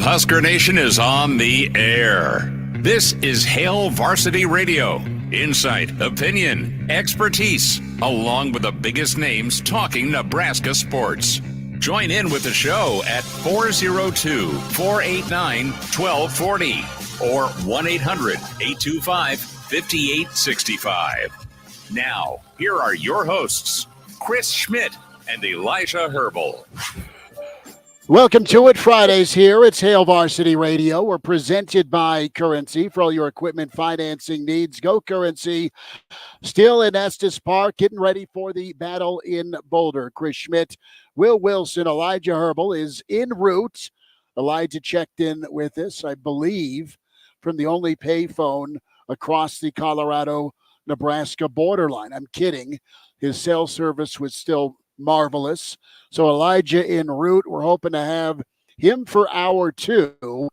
Husker Nation is on the air. This is Hail Varsity Radio. Insight, opinion, expertise, along with the biggest names talking Nebraska sports. Join in with the show at 402-489-1240 or 1-800-825-5865. Now, here are your hosts, Chris Schmidt and Elijah Herbal. Welcome to it. Fridays here. It's Hail Varsity Radio. We're presented by Currency for all your equipment financing needs. Go Currency. Still in Estes Park, getting ready for the battle in Boulder. Chris Schmidt, Will Wilson, Elijah Herbal is en route. Elijah checked in with us, I believe, from the only payphone across the Colorado-Nebraska borderline. I'm kidding. His cell service was still marvelous. So Elijah en route. We're hoping to have him for hour two,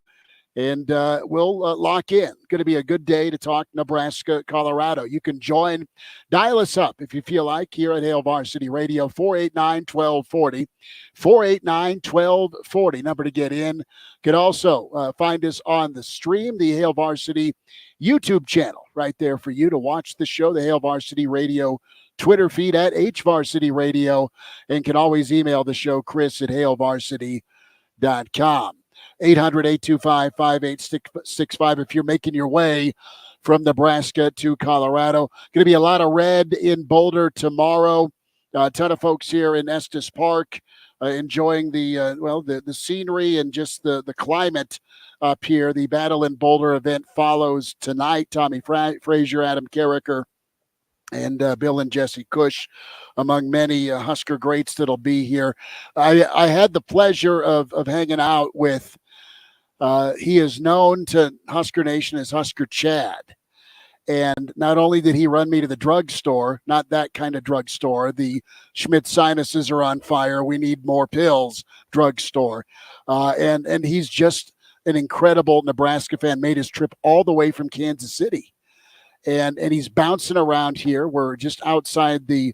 and we'll lock in. Going to be a good day to talk Nebraska, Colorado. You can join, dial us up if you feel like, here at Hail Varsity Radio, 489-1240, 489-1240, number to get in. You can also find us on the stream, the Hail Varsity YouTube channel, right there for you to watch the show, the Hail Varsity Radio Twitter feed at HVarsity Radio, and can always email the show, Chris at hailvarsity.com. 800-825-5865 if you're making your way from Nebraska to Colorado. Going to be a lot of red in Boulder tomorrow. A ton of folks here in Estes Park enjoying the scenery and just the climate up here. The Battle in Boulder event follows tonight. Tommy Frazier, Adam Carricker, and Bill and Jesse Cush, among many Husker greats that'll be here. I had the pleasure of hanging out with, he is known to Husker Nation as Husker Chad. And not only did he run me to the drugstore, not that kind of drugstore, the Schmidt sinuses are on fire, we need more pills drugstore. And he's just an incredible Nebraska fan, made his trip all the way from Kansas City. And he's bouncing around here. We're just outside the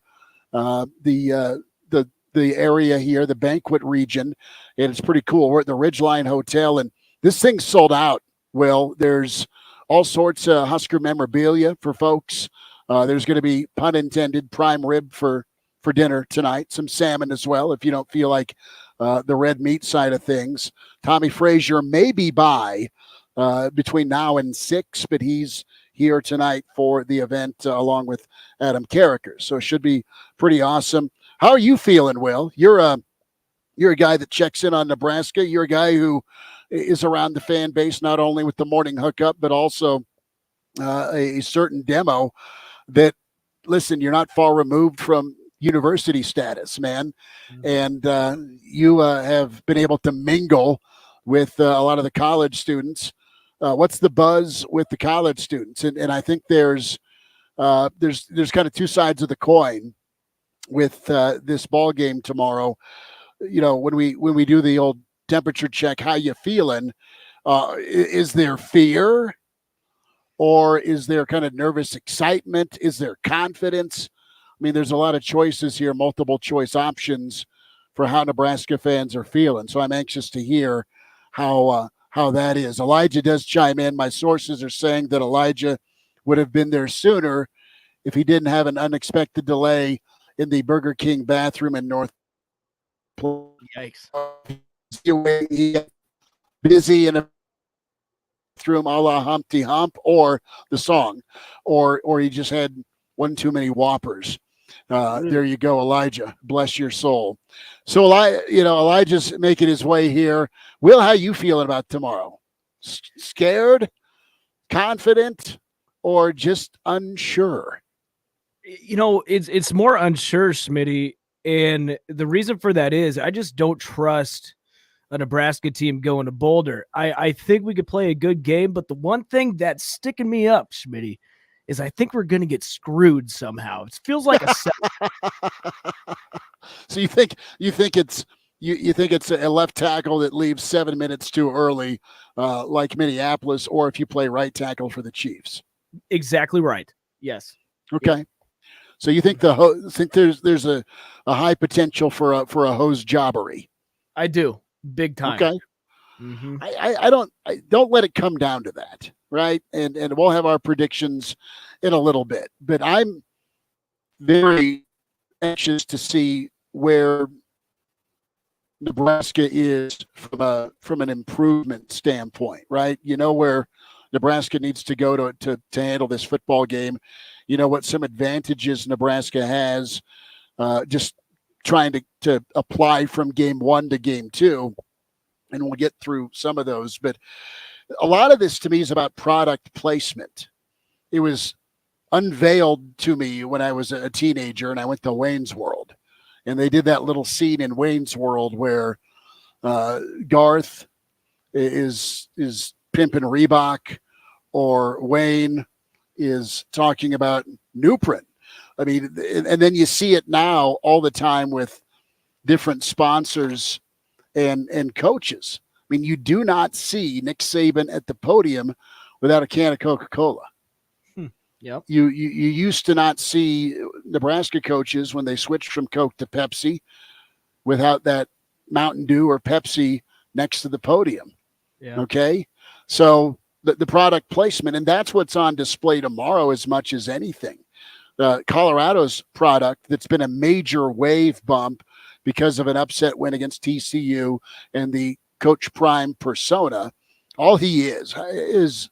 area here, the banquet region, and it's pretty cool. We're at the Ridgeline Hotel, and this thing's sold out. Well, there's all sorts of Husker memorabilia for folks. There's going to be, pun intended, prime rib for dinner tonight. Some salmon as well, if you don't feel like the red meat side of things. Tommy Frazier may be by between now and 6, but he's here tonight for the event along with Adam Carricker. So it should be pretty awesome. How are you feeling, Will? You're a guy that checks in on Nebraska. You're a guy who is around the fan base, not only with the morning hookup, but also a certain demo that, listen, you're not far removed from university status, man. Mm-hmm. And you have been able to mingle with a lot of the college students. What's the buzz with the college students? And I think there's kind of two sides of the coin with this ball game tomorrow. You know, when we do the old temperature check, how you feeling? Is there fear, or is there kind of nervous excitement? Is there confidence? I mean, there's a lot of choices here, multiple choice options for how Nebraska fans are feeling. So I'm anxious to hear how that is. Elijah does chime in. My sources are saying that Elijah would have been there sooner if he didn't have an unexpected delay in the Burger King bathroom in North. Yikes. He got busy in a bathroom a la Humpty Hump, or the song, or he just had one too many Whoppers. There you go, Elijah. Bless your soul. So, Elijah's making his way here. Will, how you feeling about tomorrow? Scared, confident, or just unsure? You know, it's more unsure, Smitty. And the reason for that is I just don't trust a Nebraska team going to Boulder. I think we could play a good game, but the one thing that's sticking me up, Smitty, is I think we're going to get screwed somehow. It feels like a So you think it's a left tackle that leaves 7 minutes too early, like Minneapolis, or if you play right tackle for the Chiefs? Exactly right. Yes. Okay. Yeah. So you think there's a high potential for a hose jobbery? I do, big time. Okay. Mm-hmm. I don't let it come down to that, right? And we'll have our predictions in a little bit, but I'm very anxious to see where Nebraska is from an improvement standpoint, right? You know where Nebraska needs to go to handle this football game. You know what some advantages Nebraska has, just trying to apply from game one to game two, and we'll get through some of those. But a lot of this to me is about product placement. It was unveiled to me when I was a teenager and I went to Wayne's World. And they did that little scene in Wayne's World where Garth is pimping Reebok, or Wayne is talking about Nuprin. I mean, and then you see it now all the time with different sponsors and coaches. I mean, you do not see Nick Saban at the podium without a can of Coca-Cola. Yep. You used to not see Nebraska coaches when they switched from Coke to Pepsi without that Mountain Dew or Pepsi next to the podium. Yeah. Okay. So the product placement, and that's what's on display tomorrow as much as anything. Colorado's product that's been a major wave bump because of an upset win against TCU and the Coach Prime persona. All he is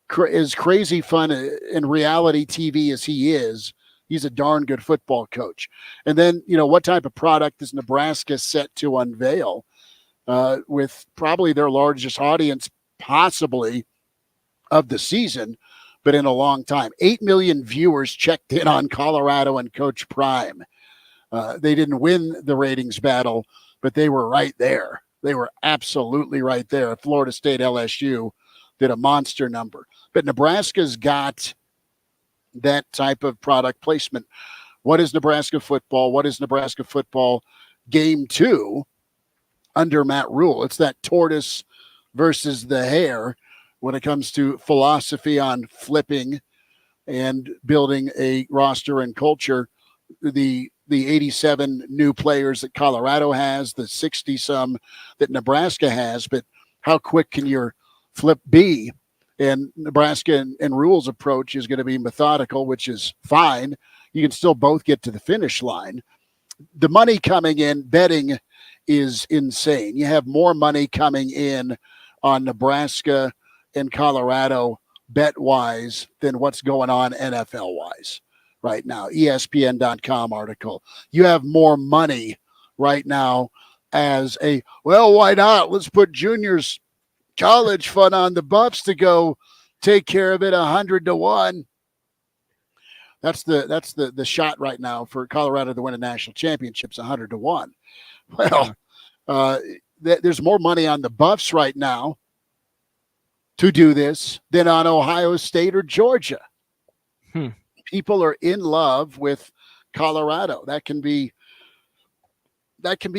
crazy fun in reality TV as he is. He's a darn good football coach. And then, what type of product is Nebraska set to unveil with probably their largest audience possibly of the season, but in a long time. 8 million viewers checked in on Colorado and Coach Prime. They didn't win the ratings battle, but they were right there. They were absolutely right there. Florida State LSU did a monster number. But Nebraska's got that type of product placement. What is Nebraska football? What is Nebraska football game 2 under Matt Rule? It's that tortoise versus the hare when it comes to philosophy on flipping and building a roster and culture. The 87 new players that Colorado has, the 60-some that Nebraska has, but how quick can your flip be? And Nebraska and Rule's approach is going to be methodical, which is fine. You can still both get to the finish line. The money coming in, betting is insane. You have more money coming in on Nebraska and Colorado bet-wise than what's going on NFL-wise right now. ESPN.com article. You have more money right now as why not? Let's put Junior's college fund on the Buffs to go take care of it 100-1. That's the shot right now for Colorado to win a national championship, 100-1. Well, there's more money on the Buffs right now to do this than on Ohio State or Georgia. People are in love with Colorado. That can be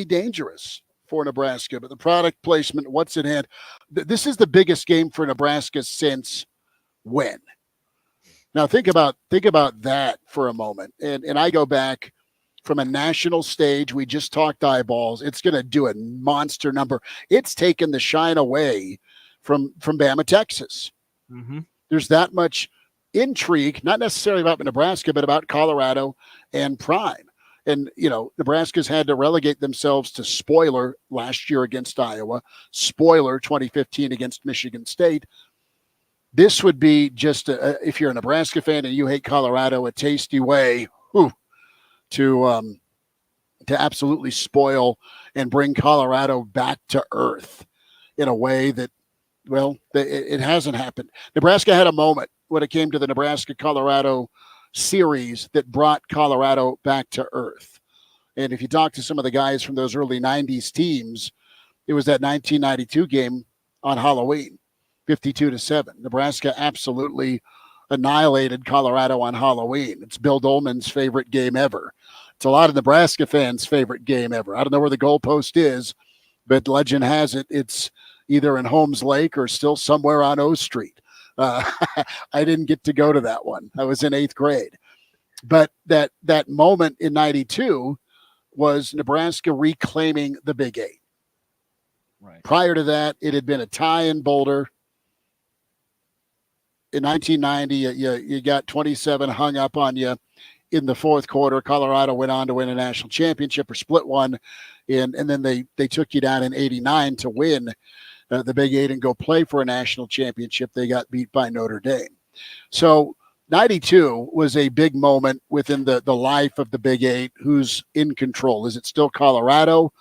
dangerous for Nebraska, but the product placement, what's in hand. This is the biggest game for Nebraska since when? Now think about that for a moment. And I go back from a national stage. We just talked eyeballs. It's going to do a monster number. It's taken the shine away from Bama, Texas. Mm-hmm. There's that much intrigue, not necessarily about Nebraska, but about Colorado and Prime. And, Nebraska's had to relegate themselves to spoiler last year against Iowa, spoiler 2015 against Michigan State. This would be just, if you're a Nebraska fan and you hate Colorado, a tasty way to absolutely spoil and bring Colorado back to earth in a way that, it hasn't happened. Nebraska had a moment when it came to the Nebraska-Colorado series that brought Colorado back to earth. And if you talk to some of the guys from those early 90s teams, it was that 1992 game on Halloween, 52-7. Nebraska absolutely annihilated Colorado on Halloween. It's Bill Dolman's favorite game ever. It's a lot of Nebraska fans' favorite game ever. I don't know where the goalpost is, but legend has it it's either in Holmes Lake or still somewhere on O Street. I didn't get to go to that one. I was in 8th grade. But that moment in 92 was Nebraska reclaiming the Big 8. Right. Prior to that, it had been a tie in Boulder. In 1990, you got 27 hung up on you in the fourth quarter. Colorado went on to win a national championship or split one, and then they took you down in 89 to win the Big Eight and go play for a national championship. They got beat by Notre Dame. So 92 was a big moment within the life of the Big Eight. Who's in control? Is it still Colorado?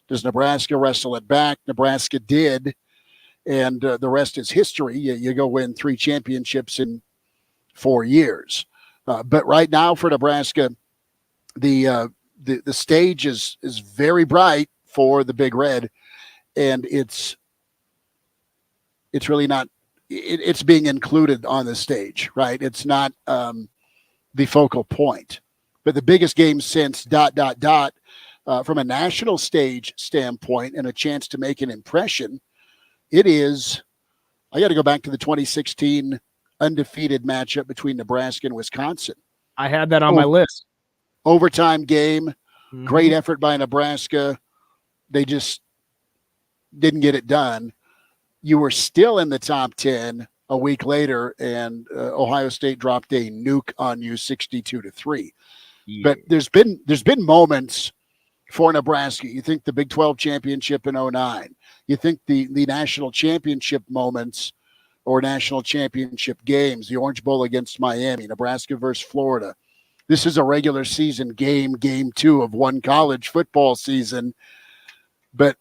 Does Nebraska wrestle it back? Nebraska did. And the rest is history. You go win 3 championships in 4 years. But right now for Nebraska, the stage is very bright for the Big Red, and it's really not. It's being included on the stage, right? It's not the focal point. But the biggest game since ... from a national stage standpoint and a chance to make an impression. It is, I got to go back to the 2016 undefeated matchup between Nebraska and Wisconsin. I had that on my list. Overtime game, great effort by Nebraska. They just didn't get it done. You were still in the top 10 a week later, and Ohio State dropped a nuke on you 62-3. Yeah. But there's been moments for Nebraska. You think the Big 12 championship in 2009. You think the national championship moments or national championship games, the Orange Bowl against Miami, Nebraska versus Florida. This is a regular season game 2 of one college football season. But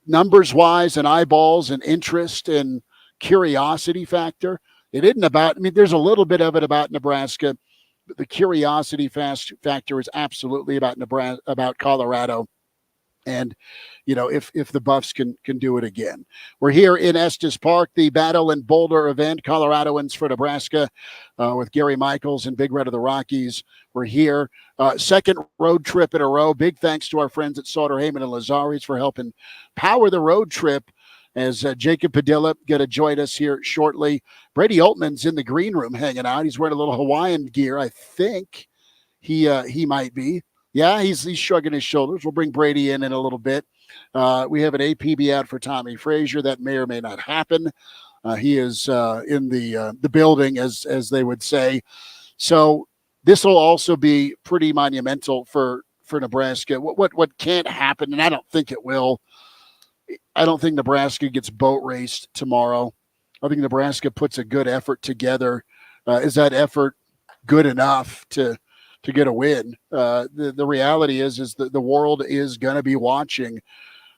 numbers-wise and eyeballs and interest and curiosity factor, it isn't about, there's a little bit of it about Nebraska, but the curiosity factor is absolutely about Nebraska, about Colorado. And, if the Buffs can do it again. We're here in Estes Park, the Battle in Boulder event, Coloradoans for Nebraska, with Gary Michaels and Big Red of the Rockies. We're here. Second road trip in a row. Big thanks to our friends at Sauter, Heyman, and Lazaris for helping power the road trip, as Jacob Padilla going to join us here shortly. Brady Altman's in the green room hanging out. He's wearing a little Hawaiian gear, I think. He might be. Yeah, he's shrugging his shoulders. We'll bring Brady in a little bit. We have an APB out for Tommy Frazier. That may or may not happen. He is in the building, as they would say. So this will also be pretty monumental for Nebraska. What can't happen, and I don't think it will. I don't think Nebraska gets boat raced tomorrow. I think Nebraska puts a good effort together. Is that effort good enough to get a win? The reality is that the world is going to be watching.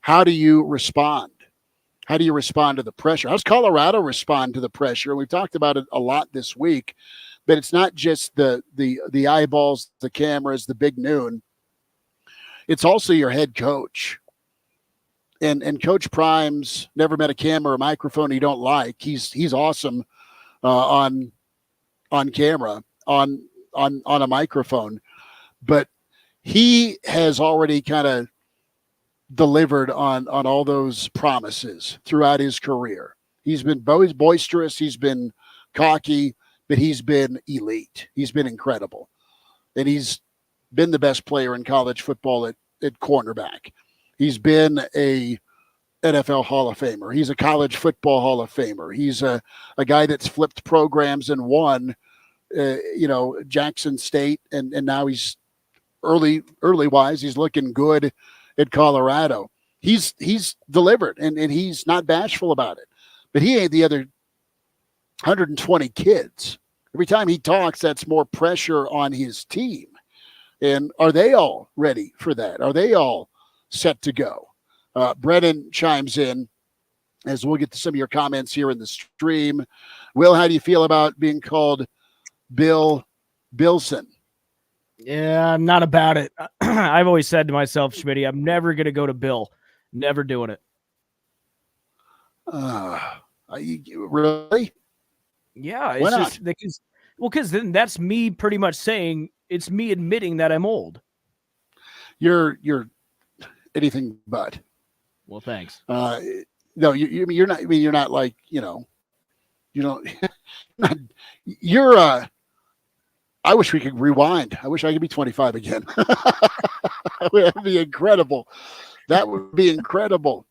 How do you respond? How do you respond to the pressure? How's Colorado respond to the pressure? And we've talked about it a lot this week, but it's not just the eyeballs, the cameras, the big noon. It's also your head coach. And Coach Prime's never met a camera or microphone he don't like. He's awesome on camera, on a microphone, but he has already kind of delivered on all those promises throughout his career. He's been boisterous, he's been cocky, but he's been elite. He's been incredible, and he's been the best player in college football at cornerback. He's been a NFL Hall of Famer. He's a college football Hall of Famer. He's a guy that's flipped programs and won Jackson State, and now he's early wise. He's looking good at Colorado. He's delivered, and he's not bashful about it. But he ain't the other 120 kids. Every time he talks, that's more pressure on his team. And are they all ready for that? Are they all set to go? Brennan chimes in as we'll get to some of your comments here in the stream. Will, how do you feel about being called Bill Bilson? Yeah, I'm not about it. I've always said to myself, Schmitty, I'm never going to go to Bill. Never doing it. Really? Yeah. It's just because then that's me pretty much saying it's me admitting that I'm old. You're anything but. Well, thanks. No, you're not. I mean, you're not like I wish we could rewind. I wish I could be 25 again. That would be incredible. That would be incredible.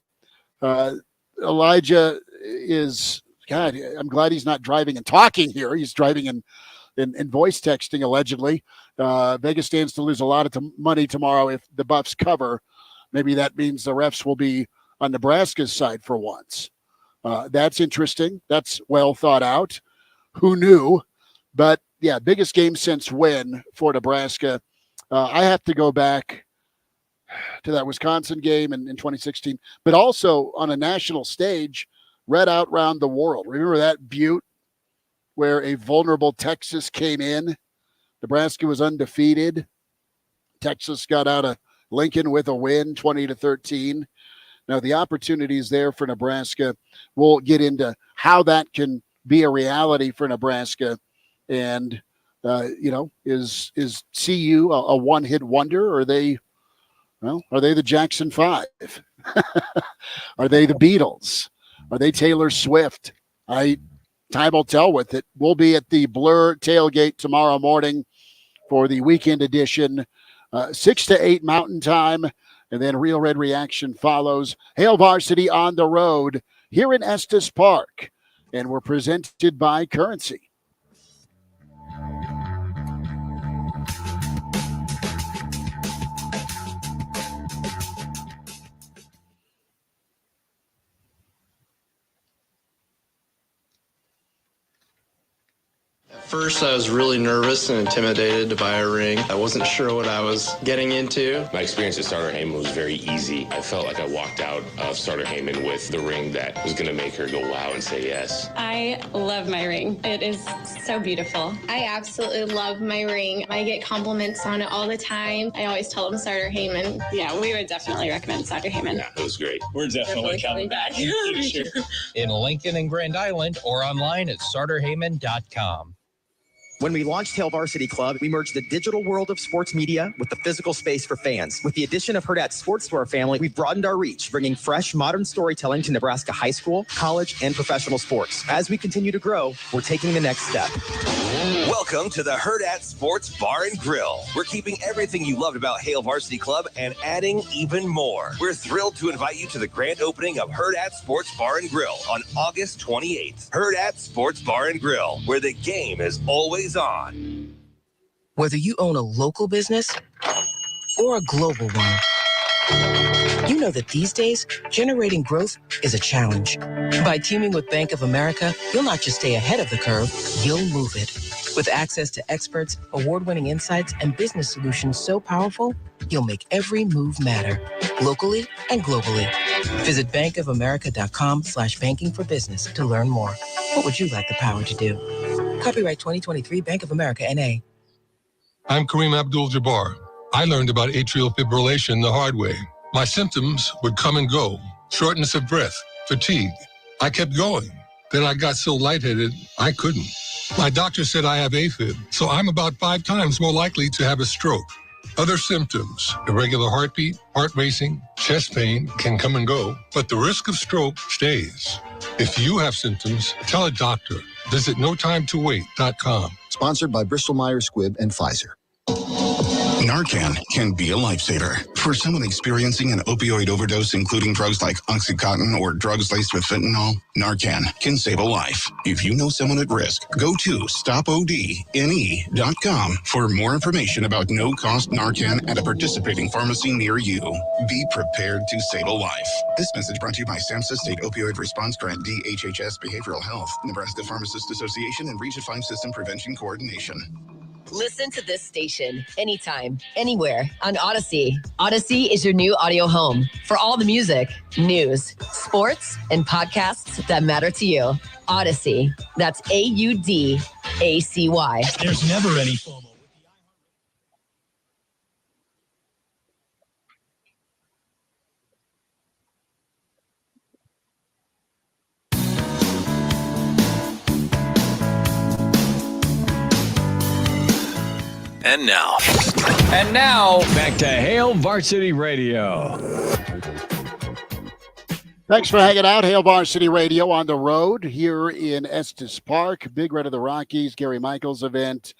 Elijah is, God, I'm glad he's not driving and talking here. He's driving and voice texting, allegedly. Vegas stands to lose a lot of money tomorrow if the Buffs cover. Maybe that means the refs will be on Nebraska's side for once. That's interesting. That's well thought out. Who knew? But, yeah, biggest game since when for Nebraska? I have to go back to that Wisconsin game in 2016, but also on a national stage, read out around the world. Remember that Butte where a vulnerable Texas came in? Nebraska was undefeated. Texas got out of Lincoln with a win, 20-13. Now, the opportunity is there for Nebraska. We'll get into how that can be a reality for Nebraska. And, is CU a one-hit wonder? Or are they the Jackson 5? Are they the Beatles? Are they Taylor Swift? Time will tell with it. We'll be at the Blur tailgate tomorrow morning for the weekend edition, 6 to 8 Mountain Time, and then Real Red Reaction follows. Hail Varsity on the road here in Estes Park, and we're presented by Currency. First, I was really nervous and intimidated to buy a ring. I wasn't sure what I was getting into. My experience at Starter Heyman was very easy. I felt like I walked out of Starter Heyman with the ring that was going to make her go wow and say yes. I love my ring. It is so beautiful. I absolutely love my ring. I get compliments on it all the time. I always tell them Starter Heyman. Yeah, we would definitely recommend Starter Heyman. Yeah, it was great. We're definitely coming back. In Lincoln and Grand Island or online at starterheyman.com. When we launched Hail Varsity Club, we merged the digital world of sports media with the physical space for fans. With the addition of Hurrdat Sports to our family, we've broadened our reach, bringing fresh, modern storytelling to Nebraska high school, college, and professional sports. As we continue to grow, we're taking the next step. Welcome to the Hurrdat Sports Bar and Grill. We're keeping everything you loved about Hail Varsity Club and adding even more. We're thrilled to invite you to the grand opening of Hurrdat Sports Bar and Grill on August 28th. Hurrdat Sports Bar and Grill, where the game is always on. Whether you own a local business or a global one, you know that these days, generating growth is a challenge. By teaming with Bank of America, you'll not just stay ahead of the curve, you'll move it. With access to experts, award-winning insights, and business solutions so powerful, you'll make every move matter, locally and globally. Visit bankofamerica.com/banking for business to learn more. What would you like the power to do? Copyright 2023 Bank of America, N.A. I'm Kareem Abdul-Jabbar. I learned about atrial fibrillation the hard way. My symptoms would come and go. Shortness of breath, fatigue. I kept going. Then I got so lightheaded, I couldn't. My doctor said I have AFib, so I'm about 5 times more likely to have a stroke. Other symptoms, irregular heartbeat, heart racing, chest pain can come and go, but the risk of stroke stays. If you have symptoms, tell a doctor. Visit notimetowait.com. Sponsored by Bristol-Myers Squibb and Pfizer. Narcan can be a lifesaver. For someone experiencing an opioid overdose, including drugs like Oxycontin or drugs laced with fentanyl, Narcan can save a life. If you know someone at risk, go to stopodne.com for more information about no-cost Narcan at a participating pharmacy near you. Be prepared to save a life. This message brought to you by SAMHSA State Opioid Response Grant, DHHS Behavioral Health, Nebraska Pharmacists Association, and Region 5 System Prevention Coordination. Listen to this station anytime, anywhere on Odyssey. Odyssey is your new audio home for all the music, news, sports, and podcasts that matter to you. Odyssey. That's AUDACY. There's never any FOMO. And now, back to Hail Varsity Radio. Thanks for hanging out. Hail Varsity Radio on the road here in Estes Park. Big Red of the Rockies, Gary Michaels event.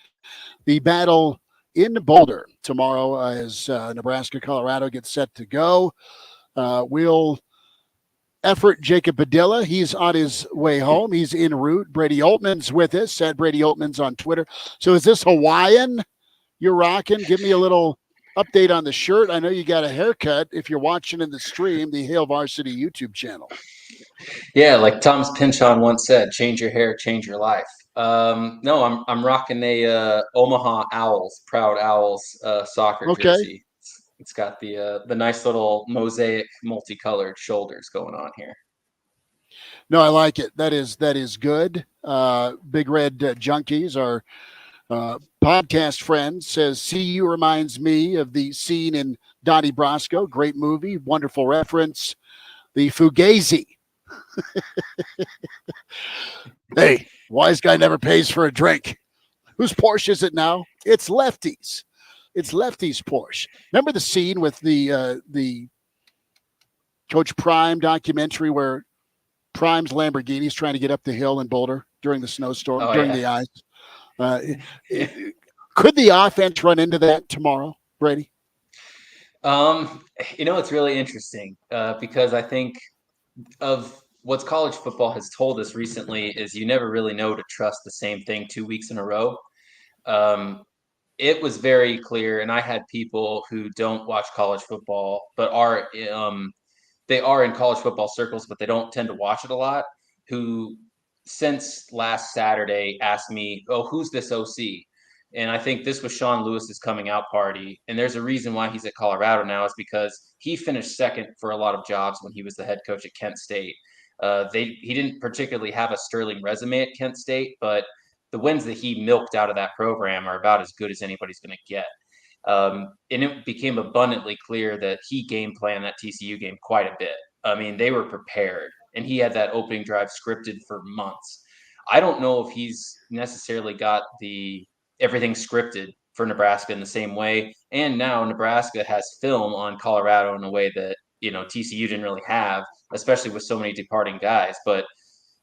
The battle in Boulder tomorrow as Nebraska, Colorado gets set to go. We'll effort, Jacob Padilla. He's on his way home. He's en route. Brady Oltman's with us at Brady Oltman's on Twitter. So is this Hawaiian you're rocking? Give me a little update on the shirt. I know you got a haircut if you're watching in the stream, the Hail Varsity YouTube channel. Yeah, like Thomas Pynchon once said, change your hair, change your life. No, I'm rocking a Omaha Owls, Proud Owls soccer jersey. It's got the nice little mosaic multicolored shoulders going on here. No, I like it. That is good. Big Red Junkies, our podcast friend, says, "See You reminds me of the scene in Donnie Brasco. Great movie, wonderful reference. The Fugazi." Hey, wise guy never pays for a drink. Whose Porsche is it now? It's Lefty's. It's Lefty's Porsche. Remember the scene with the Coach Prime documentary where Prime's Lamborghini is trying to get up the hill in Boulder during the snowstorm, the ice? Could the offense run into that tomorrow, Brady? It's really interesting because I think of what college football has told us recently is you never really know to trust the same thing 2 weeks in a row. It was very clear, and I had people who don't watch college football but are they are in college football circles, but they don't tend to watch it a lot, who since last Saturday asked me, "Oh, who's this OC?" And I think this was Sean Lewis's coming out party. And there's a reason why he's at Colorado now, is because he finished second for a lot of jobs when he was the head coach at Kent State. He didn't particularly have a sterling resume at Kent State, but the wins that he milked out of that program are about as good as anybody's going to get. And it became abundantly clear that he game planned that TCU game quite a bit. I mean, they were prepared, and he had that opening drive scripted for months. I don't know if he's necessarily got everything scripted for Nebraska in the same way. And now Nebraska has film on Colorado in a way that, TCU didn't really have, especially with so many departing guys. But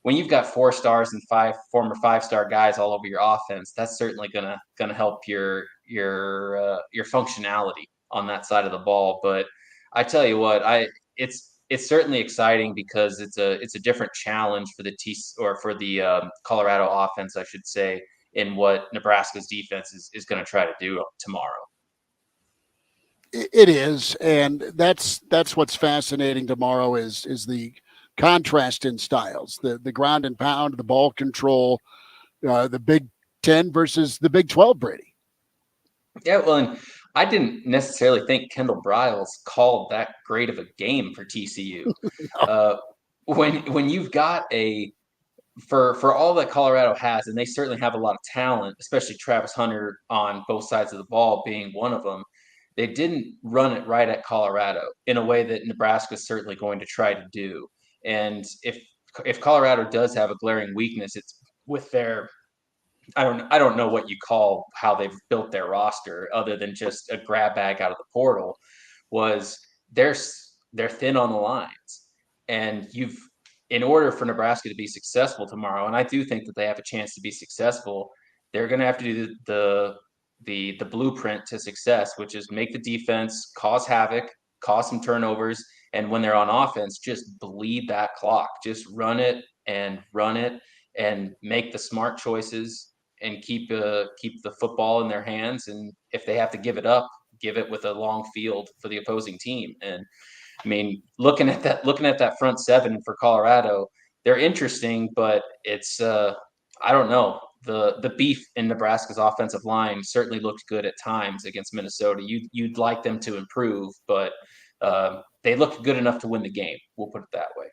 when you've got 4 stars and 5 former 5-star guys all over your offense, that's certainly gonna help your functionality on that side of the ball. But I tell you what, it's certainly exciting because it's a different challenge for the Colorado offense, I should say, in what Nebraska's defense is going to try to do tomorrow. It is, and that's what's fascinating tomorrow is the contrast in styles, the ground and pound, the ball control, the Big 10 versus the Big 12, Brady. Yeah, well, and I didn't necessarily think Kendall Briles called that great of a game for TCU. No. When you've got for all that Colorado has, and they certainly have a lot of talent, especially Travis Hunter on both sides of the ball being one of them, they didn't run it right at Colorado in a way that Nebraska is certainly going to try to do. And if Colorado does have a glaring weakness, it's with their I don't know what you call how they've built their roster other than just a grab bag out of the portal. Was they're thin on the lines, and in order for Nebraska to be successful tomorrow, and I do think that they have a chance to be successful, they're going to have to do the blueprint to success, which is make the defense cause havoc, cause some turnovers, and when they're on offense, just bleed that clock, just run it and make the smart choices and keep the football in their hands. And if they have to give it up, give it with a long field for the opposing team. And I mean, looking at that front seven for Colorado, they're interesting, but it's I don't know. The beef in Nebraska's offensive line certainly looked good at times against Minnesota. You'd like them to improve, but they looked good enough to win the game. We'll put it that way.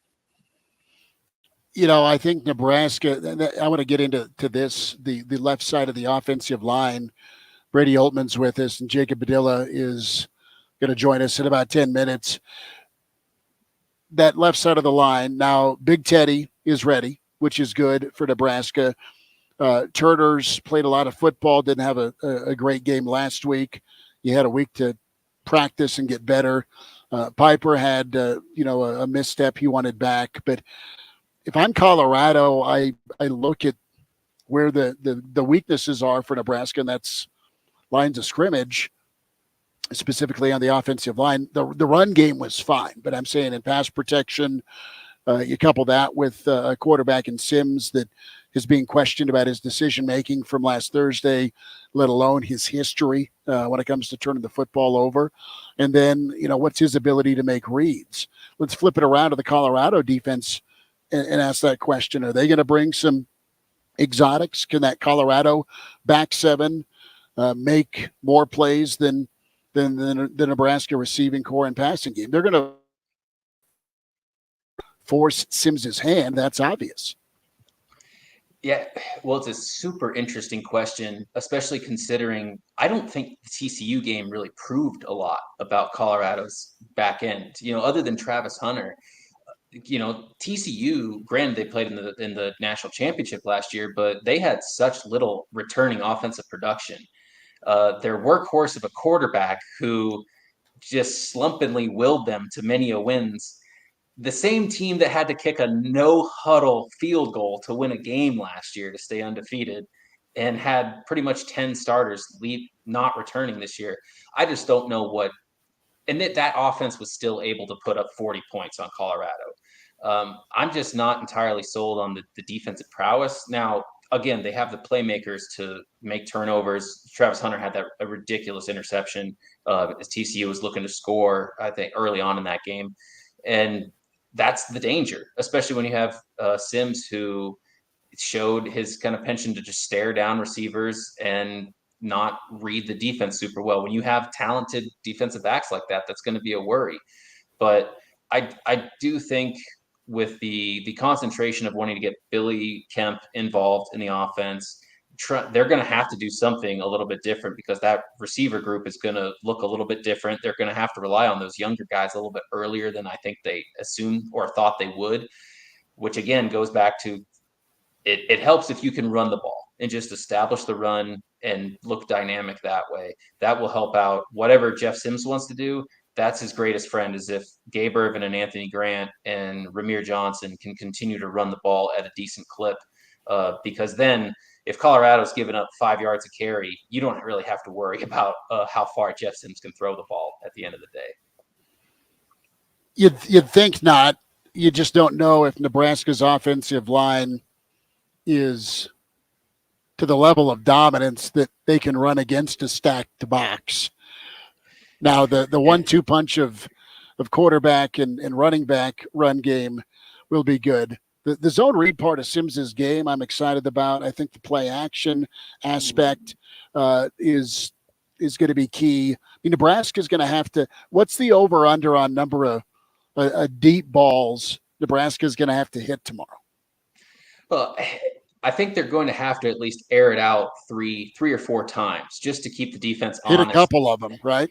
I think Nebraska, I want to get into this, the left side of the offensive line. Brady Oltman's with us, and Jacob Padilla is going to join us in about 10 minutes. That left side of the line, now Big Teddy is ready, which is good for Nebraska. Turner's played a lot of football, didn't have a great game last week. He had a week to practice and get better. Piper had, a misstep he wanted back. But if I'm Colorado, I look at where the weaknesses are for Nebraska, and that's lines of scrimmage, specifically on the offensive line. The run game was fine, but I'm saying in pass protection, You couple that with a quarterback in Sims that is being questioned about his decision making from last Thursday, let alone his history when it comes to turning the football over. And then, what's his ability to make reads? Let's flip it around to the Colorado defense and ask that question. Are they going to bring some exotics? Can that Colorado back seven make more plays than the Nebraska receiving core and passing game? They're going to force Sims's hand. That's obvious. Yeah, well, it's a super interesting question, especially considering I don't think the TCU game really proved a lot about Colorado's back end. Other than Travis Hunter, TCU, granted they played in the national championship last year, but they had such little returning offensive production. Their workhorse of a quarterback who just slumpingly willed them to many a wins. The same team that had to kick a no-huddle field goal to win a game last year to stay undefeated and had pretty much 10 starters not returning this year. I just don't know what – and that offense was still able to put up 40 points on Colorado. I'm just not entirely sold on the defensive prowess. Now, again, they have the playmakers to make turnovers. Travis Hunter had a ridiculous interception as TCU was looking to score, I think, early on in that game. And that's the danger, especially when you have Sims, who showed his kind of penchant to just stare down receivers and not read the defense super well. When you have talented defensive backs like that, that's going to be a worry. But I do think with the concentration of wanting to get Billy Kemp involved in the offense, they're going to have to do something a little bit different because that receiver group is going to look a little bit different. They're going to have to rely on those younger guys a little bit earlier than I think they assumed or thought they would, which again goes back to it helps if you can run the ball and just establish the run and look dynamic that way. That will help out whatever Jeff Sims wants to do. That's his greatest friend, is if Gabe Ervin and Anthony Grant and Ramir Johnson can continue to run the ball at a decent clip, because then if Colorado's giving up 5 yards a carry, you don't really have to worry about how far Jeff Sims can throw the ball at the end of the day. You'd think not. You just don't know if Nebraska's offensive line is to the level of dominance that they can run against a stacked box. Now, the 1-2 punch of quarterback and running back run game will be good. The zone read part of Sims's game I'm excited about. I think the play action aspect is going to be key. I mean, Nebraska's going to have to – what's the over-under on number of deep balls Nebraska's going to have to hit tomorrow? Well, I think they're going to have to at least air it out three or four times just to keep the defense honest. Hit a couple of them, right?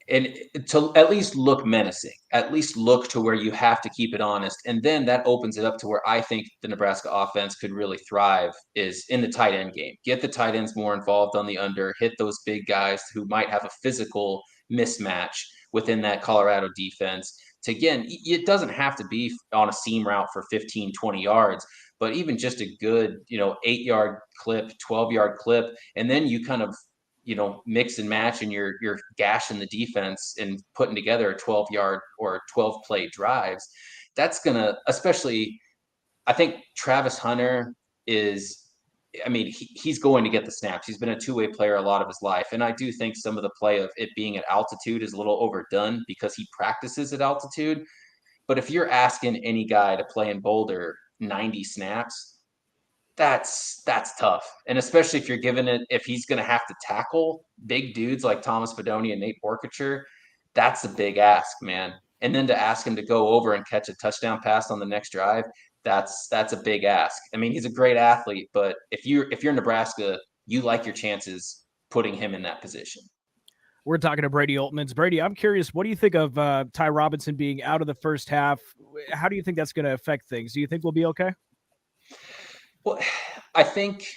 And to at least look menacing, at least look to where you have to keep it honest. And then that opens it up to where I think the Nebraska offense could really thrive is in the tight end game. Get the tight ends more involved on the under, hit those big guys who might have a physical mismatch within that Colorado defense. To again, it doesn't have to be on a seam route for 15, 20 yards, but even just a good, 8-yard clip, 12-yard clip. And then you kind of, mix and match and you're gashing the defense and putting together a 12-yard or 12-play drives. That's going to, especially, I think Travis Hunter he's going to get the snaps. He's been a two-way player a lot of his life. And I do think some of the play of it being at altitude is a little overdone because he practices at altitude. But if you're asking any guy to play in Boulder 90 snaps, that's tough. And especially if you're giving it, if he's going to have to tackle big dudes like Thomas Fedoni and Nate Borkature, that's a big ask, man. And then to ask him to go over and catch a touchdown pass on the next drive, that's a big ask. I mean, he's a great athlete, but if you're Nebraska, you like your chances putting him in that position. We're talking to Brady Oltmans. Brady, I'm curious, what do you think of Ty Robinson being out of the first half? How do you think that's going to affect things? Do you think we'll be okay? Well, I think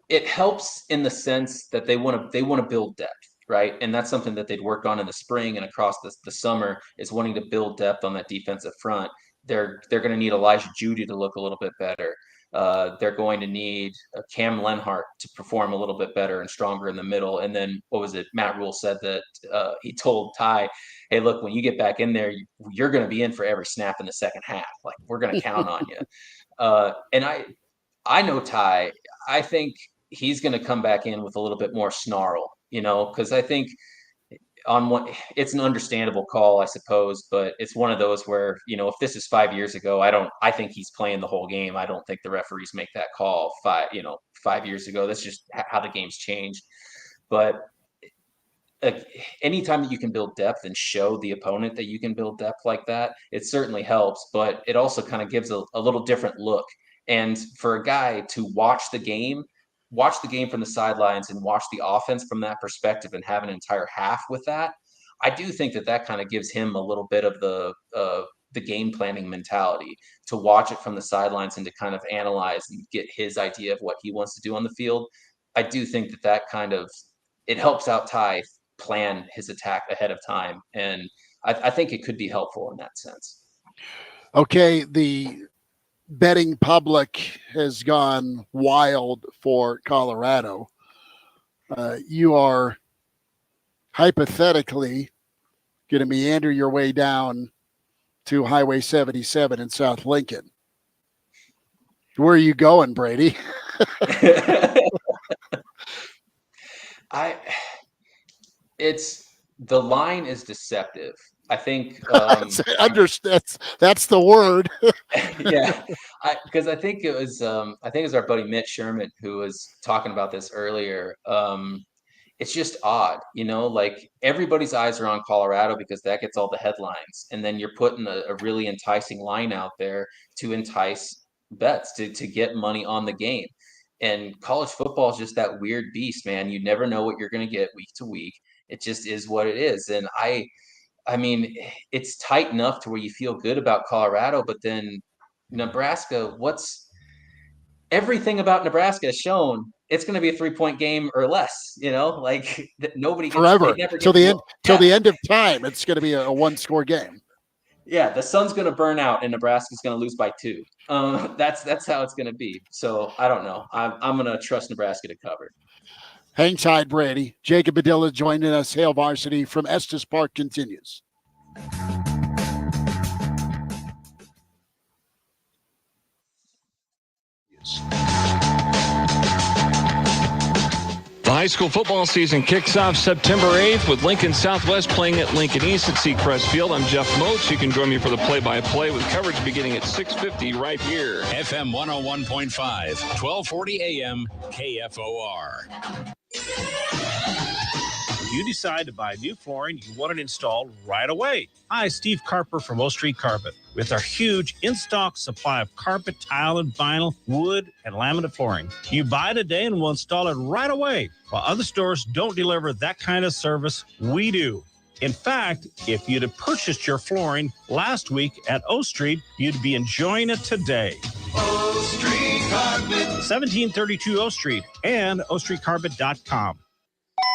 it helps in the sense that they want to build depth, right? And that's something that they'd worked on in the spring and across the summer is wanting to build depth on that defensive front. They're going to need Elijah Judy to look a little bit better. They're going to need Cam Lenhart to perform a little bit better and stronger in the middle. And then what was it? Matt Rule said that he told Ty, hey, look, when you get back in there, you're going to be in for every snap in the second half. Like, we're going to count on you. And I know Ty. I think he's going to come back in with a little bit more snarl, because I think it's an understandable call, I suppose, but it's one of those where, if this is 5 years ago, I think he's playing the whole game. I don't think the referees make that call 5 years ago. That's just how the game's changed. But anytime that you can build depth and show the opponent that you can build depth like that, it certainly helps, but it also kind of gives a little different look. And for a guy to watch the game from the sidelines and watch the offense from that perspective and have an entire half with that, I do think that kind of gives him a little bit of the game planning mentality to watch it from the sidelines and to kind of analyze and get his idea of what he wants to do on the field. I do think that kind of, it helps out Ty plan his attack ahead of time. And I think it could be helpful in that sense. Okay. The betting public has gone wild for Colorado. You are hypothetically going to meander your way down to Highway 77 in South Lincoln. Where are you going, Brady? The line is deceptive. I think that's the word. Yeah, because I think it was our buddy Mitch Sherman who was talking about this earlier. It's just odd, like everybody's eyes are on Colorado because that gets all the headlines, and then you're putting a really enticing line out there to entice bets to get money on the game. And college football is just that weird beast, man. You never know what you're going to get week to week. It just is what it is. And I mean, it's tight enough to where you feel good about Colorado, but then Nebraska, everything about Nebraska has shown it's going to be a 3-point game or less, like nobody gets, forever till the end of time. It's going to be a 1-score game. Yeah. The sun's going to burn out and Nebraska's going to lose by 2. That's how it's going to be. So I don't know. I'm going to trust Nebraska to cover. Hang tight, Brady. Jacob Padilla joining us. Hail Varsity from Estes Park continues. The high school football season kicks off September 8th with Lincoln Southwest playing at Lincoln East at Seacrest Field. I'm Jeff Moats. You can join me for the play-by-play with coverage beginning at 6:50 right here. FM 101.5, 1240 AM, KFOR. You decide to buy new flooring, you want it installed right away. Hi, Steve Carper from O Street Carpet. With our huge in-stock supply of carpet, tile, and vinyl, wood, and laminate flooring, you buy today and we'll install it right away. While other stores don't deliver that kind of service, we do. In fact, if you'd have purchased your flooring last week at O Street, you'd be enjoying it today. O Street Carpet. 1732 O Street and ostreetcarpet.com.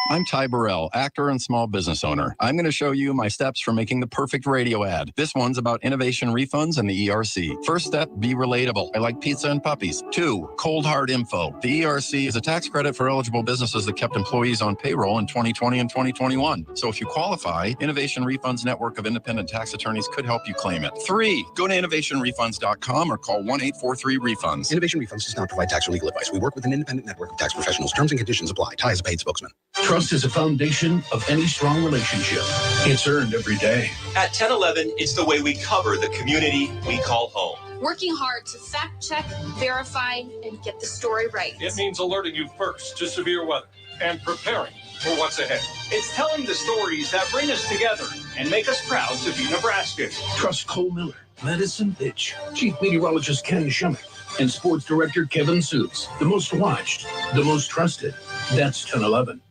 I'm Ty Burrell, actor and small business owner. I'm going to show you my steps for making the perfect radio ad. This one's about innovation refunds and the ERC. First step, be relatable. I like pizza and puppies. 2, cold hard info. The ERC is a tax credit for eligible businesses that kept employees on payroll in 2020 and 2021. So if you qualify, Innovation Refunds Network of Independent Tax Attorneys could help you claim it. 3, go to innovationrefunds.com or call 1-843-REFUNDS. Innovation Refunds does not provide tax or legal advice. We work with an independent network of tax professionals. Terms and conditions apply. Ty is a paid spokesman. Trust is a foundation of any strong relationship. It's earned every day. At 1011, it's the way we cover the community we call home. Working hard to fact check, verify, and get the story right. It means alerting you first to severe weather and preparing for what's ahead. It's telling the stories that bring us together and make us proud to be Nebraskans. Trust Cole Miller, Medicine Pitch, Chief Meteorologist Ken Shumick, and Sports Director Kevin Suits. The most watched, the most trusted. That's 1011.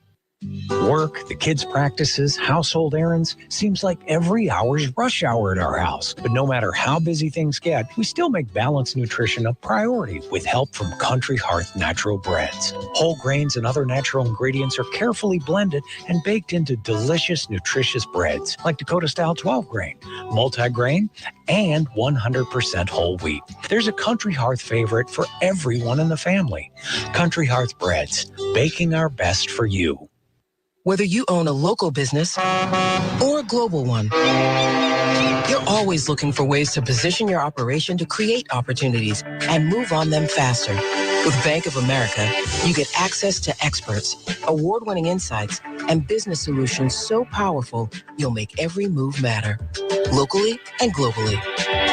Work, the kids' practices, household errands, seems like every hour's rush hour at our house. But no matter how busy things get, we still make balanced nutrition a priority with help from Country Hearth Natural Breads. Whole grains and other natural ingredients are carefully blended and baked into delicious, nutritious breads like Dakota-style 12-grain, multi-grain, and 100% whole wheat. There's a Country Hearth favorite for everyone in the family. Country Hearth Breads, baking our best for you. Whether you own a local business or a global one, you're always looking for ways to position your operation to create opportunities and move on them faster. With Bank of America, you get access to experts, award-winning insights, and business solutions so powerful, you'll make every move matter, locally and globally.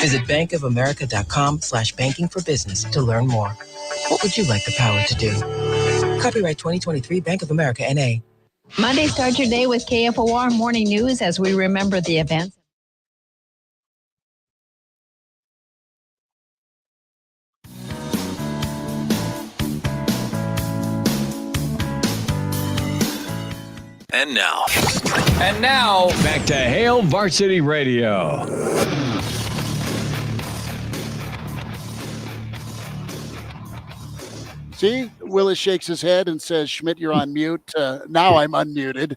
Visit bankofamerica.com/banking for business to learn more. What would you like the power to do? Copyright 2023 Bank of America, N.A. Monday, start your day with KFOR Morning News as we remember the events. And now, back to Hail Varsity Radio. See, Willis shakes his head and says, Schmidt, you're on mute. Now I'm unmuted,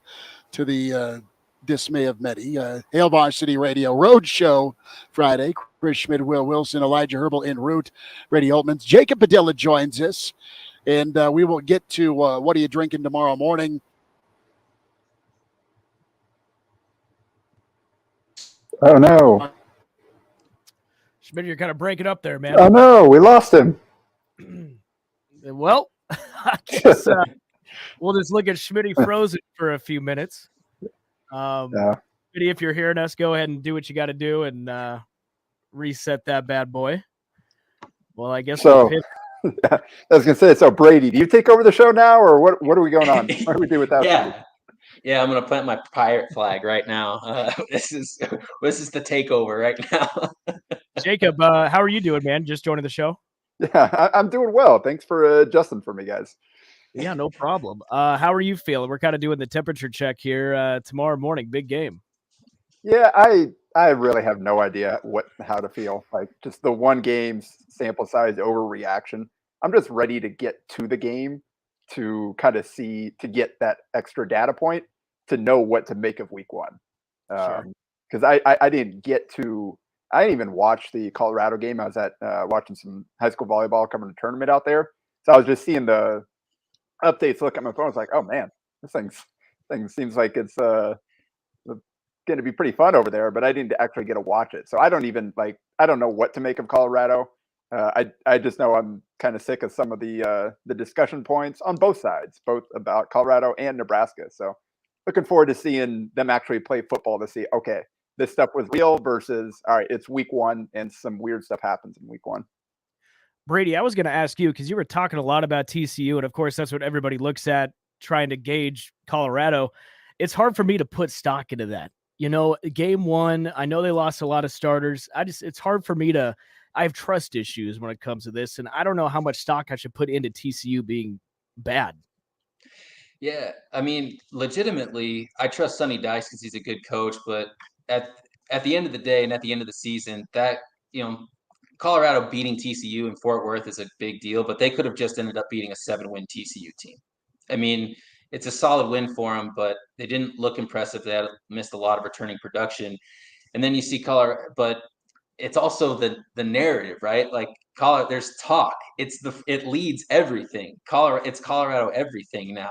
to the dismay of many. Hail Varsity Radio Road Show Friday. Chris Schmidt, Will Wilson, Elijah Herbal en route. Brady Holtmans. Jacob Padilla joins us. And we will get to what are you drinking tomorrow morning. Oh, no. Schmidt, you're kind of breaking up there, man. Oh, no. We lost him. Well, I guess we'll just look at Schmitty frozen for a few minutes. Schmitty, if you're hearing us, go ahead and do what you got to do and reset that bad boy. Well, I guess so. I was going to say, so Brady, do you take over the show now, or what are we going on? What do we do without you? Yeah, I'm going to plant my pirate flag right now. This is the takeover right now. Jacob, how are you doing, man? Just joining the show? Yeah, I'm doing well. Thanks for adjusting for me, guys. Yeah, no problem. How are you feeling? We're kind of doing the temperature check here tomorrow morning. Big game. Yeah, I really have no idea how to feel. Like, just the one game sample size overreaction. I'm just ready to get to the game to kind of to get that extra data point to know what to make of week one. Because I didn't get to. I didn't even watch the Colorado game. I was watching some high school volleyball coming to tournament out there. So I was just seeing the updates, look at my phone. I was like, oh man, this thing seems like it's going to be pretty fun over there, but I didn't actually get to watch it. So I don't know what to make of Colorado. I just know I'm kind of sick of some of the discussion points on both sides, both about Colorado and Nebraska. So looking forward to seeing them actually play football to see, okay, this stuff was real versus, all right, it's week one and some weird stuff happens in week one. Brady, I was going to ask you, because you were talking a lot about TCU, and of course, that's what everybody looks at trying to gauge Colorado. It's hard for me to put stock into that. You know, game one, I know they lost a lot of starters. It's hard for me I have trust issues when it comes to this, and I don't know how much stock I should put into TCU being bad. Yeah, I mean, legitimately, I trust Sonny Dice because he's a good coach, but at the end of the day and at the end of the season, that, Colorado beating TCU in Fort Worth is a big deal, but they could have just ended up beating a 7-win TCU team. I mean, it's a solid win for them, but they didn't look impressive. They missed a lot of returning production. And then you see Colorado, but it's also the narrative, right? Like, Colorado, there's talk. It leads everything. It's Colorado everything now.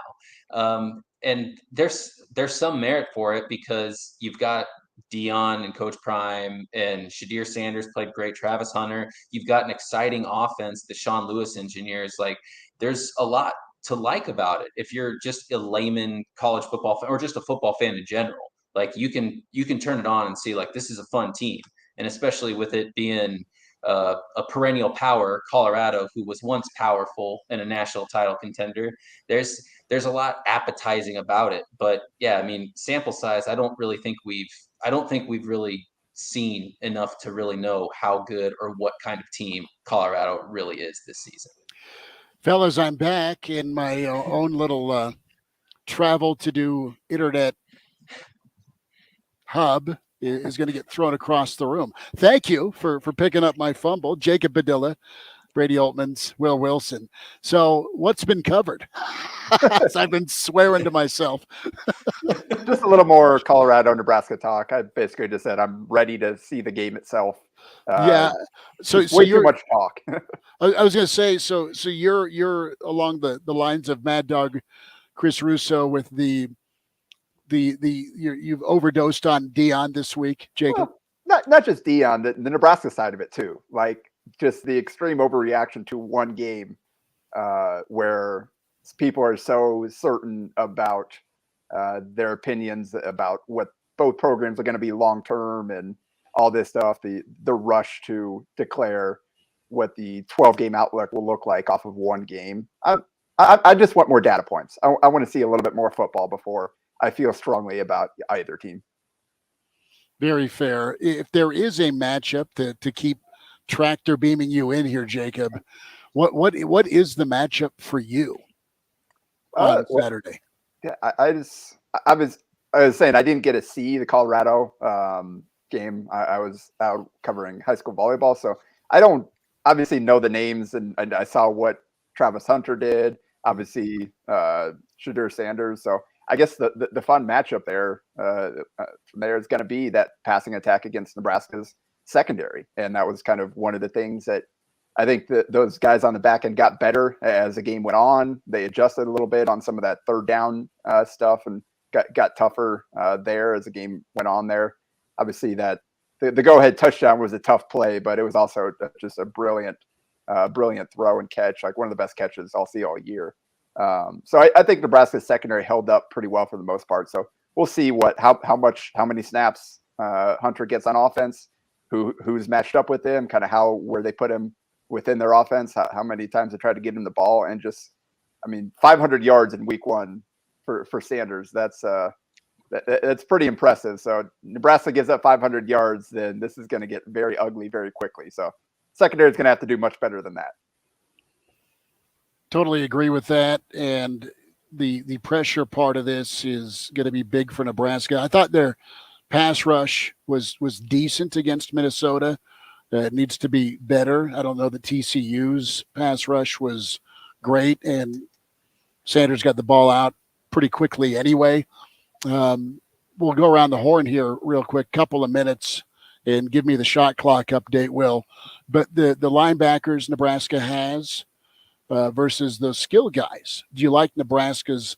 And there's some merit for it because you've got Dion and Coach Prime and Shadir Sanders played great. Travis Hunter. You've got an exciting offense. The Sean Lewis engineers. Like, there's a lot to like about it. If you're just a layman college football fan or just a football fan in general, like you can turn it on and see like this is a fun team. And especially with it being a perennial power, Colorado, who was once powerful and a national title contender, there's a lot appetizing about it. But yeah, I mean, sample size, I don't think we've really seen enough to really know how good or what kind of team Colorado really is this season. Fellas, I'm back in my own little travel to do internet hub is going to get thrown across the room. Thank you for picking up my fumble. Jacob Padilla, Brady Altman's, Will Wilson. So what's been covered? As I've been swearing to myself. Just a little more Colorado, Nebraska talk. I basically just said I'm ready to see the game itself. Yeah. So way you're too much talk. I was going to say, so you're along the lines of Mad Dog Chris Russo with you've overdosed on Dion this week, Jacob. Well, not just Dion, the Nebraska side of it too. Like just the extreme overreaction to one game, where people are so certain about their opinions about what both programs are going to be long term and all this stuff. The rush to declare what the 12-game outlook will look like off of one game. I just want more data points. I want to see a little bit more football before I feel strongly about either team. Very fair. If there is a matchup to keep tractor beaming you in here, Jacob, what is the matchup for you on Saturday? Yeah, I was saying I didn't get to see the Colorado game. I was out covering high school volleyball, so I don't obviously know the names, and I saw what Travis Hunter did. Obviously, Shadur Sanders. So I guess the fun matchup there from there is going to be that passing attack against Nebraska's secondary, and that was kind of one of the things that I think that those guys on the back end got better as the game went on. They adjusted a little bit on some of that third down stuff and got tougher there as the game went on there. Obviously, that the go-ahead touchdown was a tough play, but it was also just a brilliant throw and catch, like one of the best catches I'll see all year. So I think Nebraska's secondary held up pretty well for the most part. So we'll see how many snaps Hunter gets on offense, who's matched up with him, kind of where they put him within their offense, how many times they try to get him the ball, and just, 500 yards in week one for Sanders. That's pretty impressive. So Nebraska gives up 500 yards, then this is going to get very ugly very quickly. So secondary is going to have to do much better than that. Totally agree with that. And the pressure part of this is going to be big for Nebraska. I thought their pass rush was decent against Minnesota. It needs to be better. I don't know that TCU's pass rush was great, and Sanders got the ball out pretty quickly anyway. We'll go around the horn here real quick, couple of minutes, and give me the shot clock update, Will. But the linebackers Nebraska has versus those skill guys. Do you like Nebraska's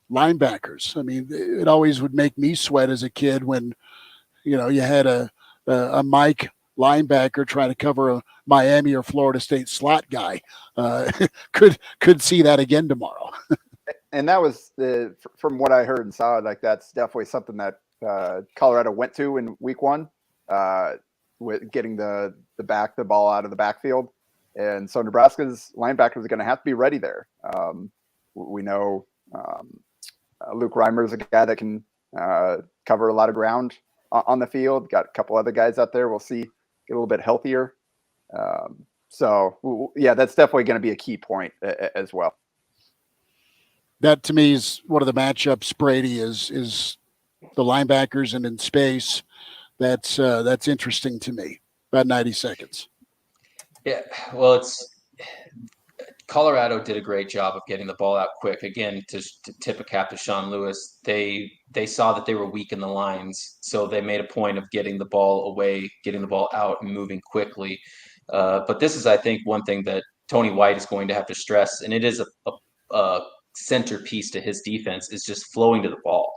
linebackers? It always would make me sweat as a kid when, you had a Mike linebacker trying to cover a Miami or Florida State slot guy. Could see that again tomorrow. And that was from what I heard and saw, like that's definitely something that Colorado went to in week one, with getting the ball out of the backfield. And so Nebraska's linebackers are going to have to be ready there. We know Luke Reimer is a guy that can cover a lot of ground on the field. Got a couple other guys out there. We'll see, get a little bit healthier. So yeah, that's definitely going to be a key point as well. That to me is one of the matchups. Brady is the linebackers and in space. That's interesting to me. About 90 seconds. Yeah, well, Colorado did a great job of getting the ball out quick. Again, to tip a cap to Sean Lewis, they saw that they were weak in the lines, so they made a point of getting the ball away, getting the ball out, and moving quickly. But this is, I think, one thing that Tony White is going to have to stress, and it is a centerpiece to his defense, is just flowing to the ball.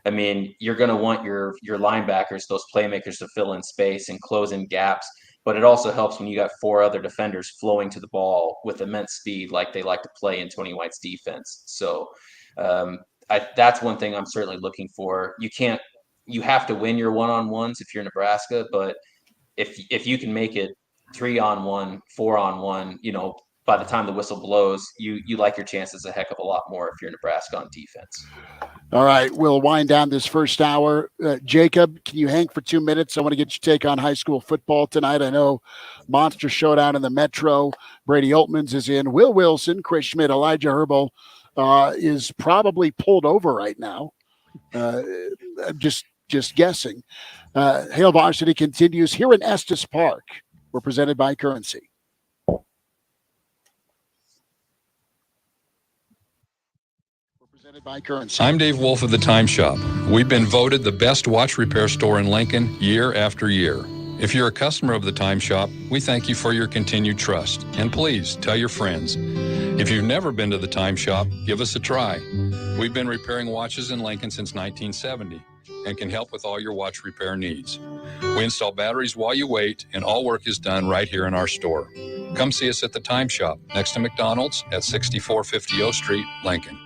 You're going to want your linebackers, those playmakers, to fill in space and close in gaps. But it also helps when you got four other defenders flowing to the ball with immense speed, like they like to play in Tony White's defense. So that's one thing I'm certainly looking for. You have to win your one-on-ones if you're Nebraska, but if you can make it 3-on-1, 4-on-1, by the time the whistle blows, you like your chances a heck of a lot more if you're Nebraska on defense. All right, we'll wind down this first hour. Jacob, can you hang for 2 minutes? I want to get your take on high school football tonight. I know Monster Showdown in the Metro. Brady Altman's is in. Will Wilson, Chris Schmidt, Elijah Herbal is probably pulled over right now. Just guessing. Hale Varsity continues here in Estes Park. We're presented by Currency. I'm Dave Wolf of the Time Shop. We've been voted the best watch repair store in Lincoln year after year. If you're a customer of the Time Shop, we thank you for your continued trust. And please tell your friends. If you've never been to the Time Shop, give us a try. We've been repairing watches in Lincoln since 1970 and can help with all your watch repair needs. We install batteries while you wait, and all work is done right here in our store. Come see us at the Time Shop next to McDonald's at 6450 O Street, Lincoln.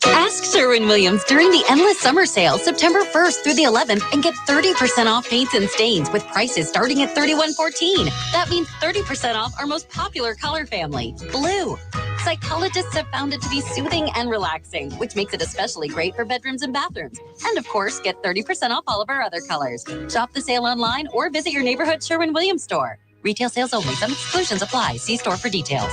Ask Sherwin-Williams during the Endless Summer Sale, September 1st through the 11th, and get 30% off paints and stains with prices starting at $31.14. That means 30% off our most popular color family, blue. Psychologists have found it to be soothing and relaxing, which makes it especially great for bedrooms and bathrooms. And of course, get 30% off all of our other colors. Shop the sale online or visit your neighborhood Sherwin-Williams store. Retail sales only. Some exclusions apply. See store for details.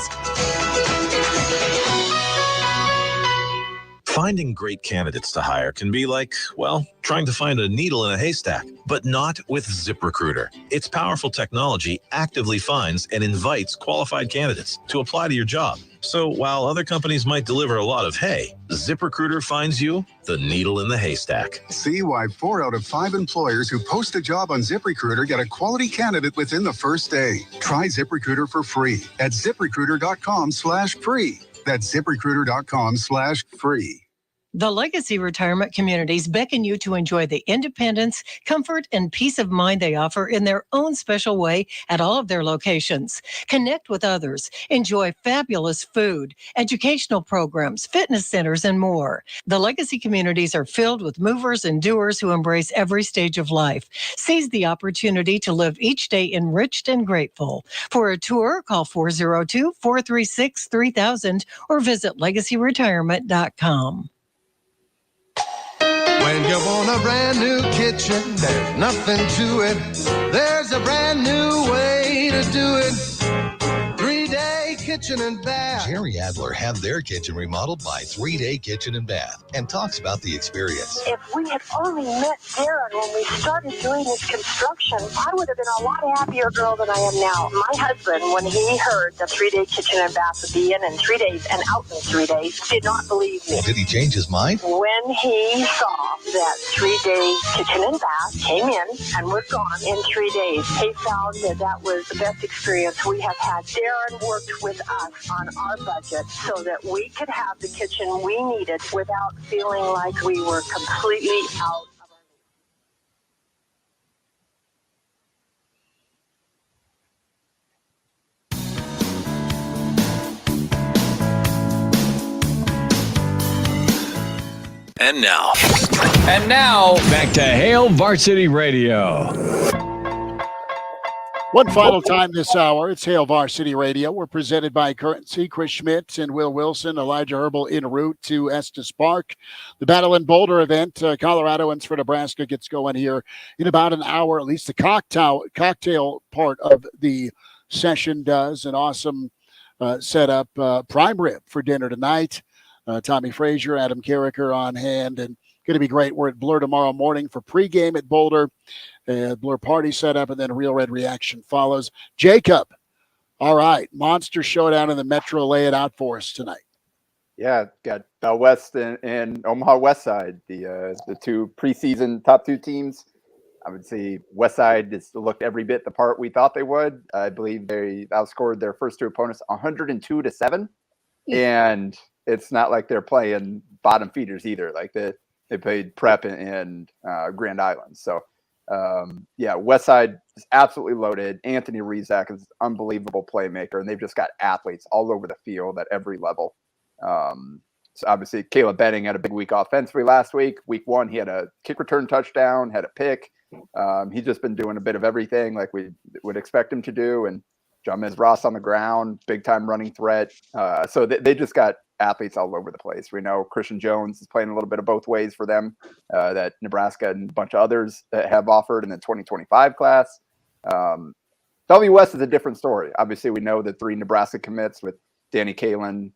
Finding great candidates to hire can be like, well, trying to find a needle in a haystack, but not with ZipRecruiter. Its powerful technology actively finds and invites qualified candidates to apply to your job. So while other companies might deliver a lot of hay, ZipRecruiter finds you the needle in the haystack. See why 4 out of 5 employers who post a job on ZipRecruiter get a quality candidate within the first day. Try ZipRecruiter for free at ZipRecruiter.com/free. That's ZipRecruiter.com/free. The Legacy Retirement Communities beckon you to enjoy the independence, comfort, and peace of mind they offer in their own special way at all of their locations. Connect with others, enjoy fabulous food, educational programs, fitness centers, and more. The Legacy Communities are filled with movers and doers who embrace every stage of life. Seize the opportunity to live each day enriched and grateful. For a tour, call 402-436-3000 or visit legacyretirement.com. When you want a brand new kitchen, there's nothing to it. There's a brand new way to do it. 3-day kitchen and bath. Jerry Adler had their kitchen remodeled by 3-day Kitchen and Bath and talks about the experience. If we had only met Darren when we started doing this construction, I would have been a lot happier girl than I am now. My husband, when he heard the 3-day kitchen and bath would be in 3 days and out in 3 days, did not believe me. Did he change his mind? When he saw that 3-day kitchen and bath came in and was gone in 3 days, he found that was the best experience we have had. Darren worked with us on our budget so that we could have the kitchen we needed without feeling like we were completely out. And now, back to Hale Varsity Radio. One final time this hour, it's Hale Varsity Radio. We're presented by Currency. Chris Schmitz and Will Wilson, Elijah Herbal en route to Estes Park. The Battle in Boulder event, Coloradoans for Nebraska, gets going here in about an hour. At least the cocktail part of the session does. An awesome setup. Prime rib for dinner tonight. Tommy Frazier, Adam Carricker on hand, and going to be great. We're at Blur tomorrow morning for pregame at Boulder. Blur party setup, and then Real Red Reaction follows. Jacob, all right, Monster Showdown in the Metro. Lay it out for us tonight. Yeah, got Bell West and Omaha West Side, the two preseason top 2 teams. I would say West Side just looked every bit the part we thought they would. I believe they outscored their first 2 opponents 102-7, and it's not like they're playing bottom feeders either. Like they played Prep and Grand Island. So, West Side is absolutely loaded. Anthony Rizak is an unbelievable playmaker, and they've just got athletes all over the field at every level. So obviously, Caleb Benning had a big week offensively last week. Week 1, he had a kick return touchdown, had a pick. He's just been doing a bit of everything like we would expect him to do. And Jamez Ross on the ground, big-time running threat. So they just got athletes all over the place. We know Christian Jones is playing a little bit of both ways for them, that Nebraska and a bunch of others that have offered in the 2025 class. WS is a different story. Obviously, we know the 3 Nebraska commits with Danny Kaelin,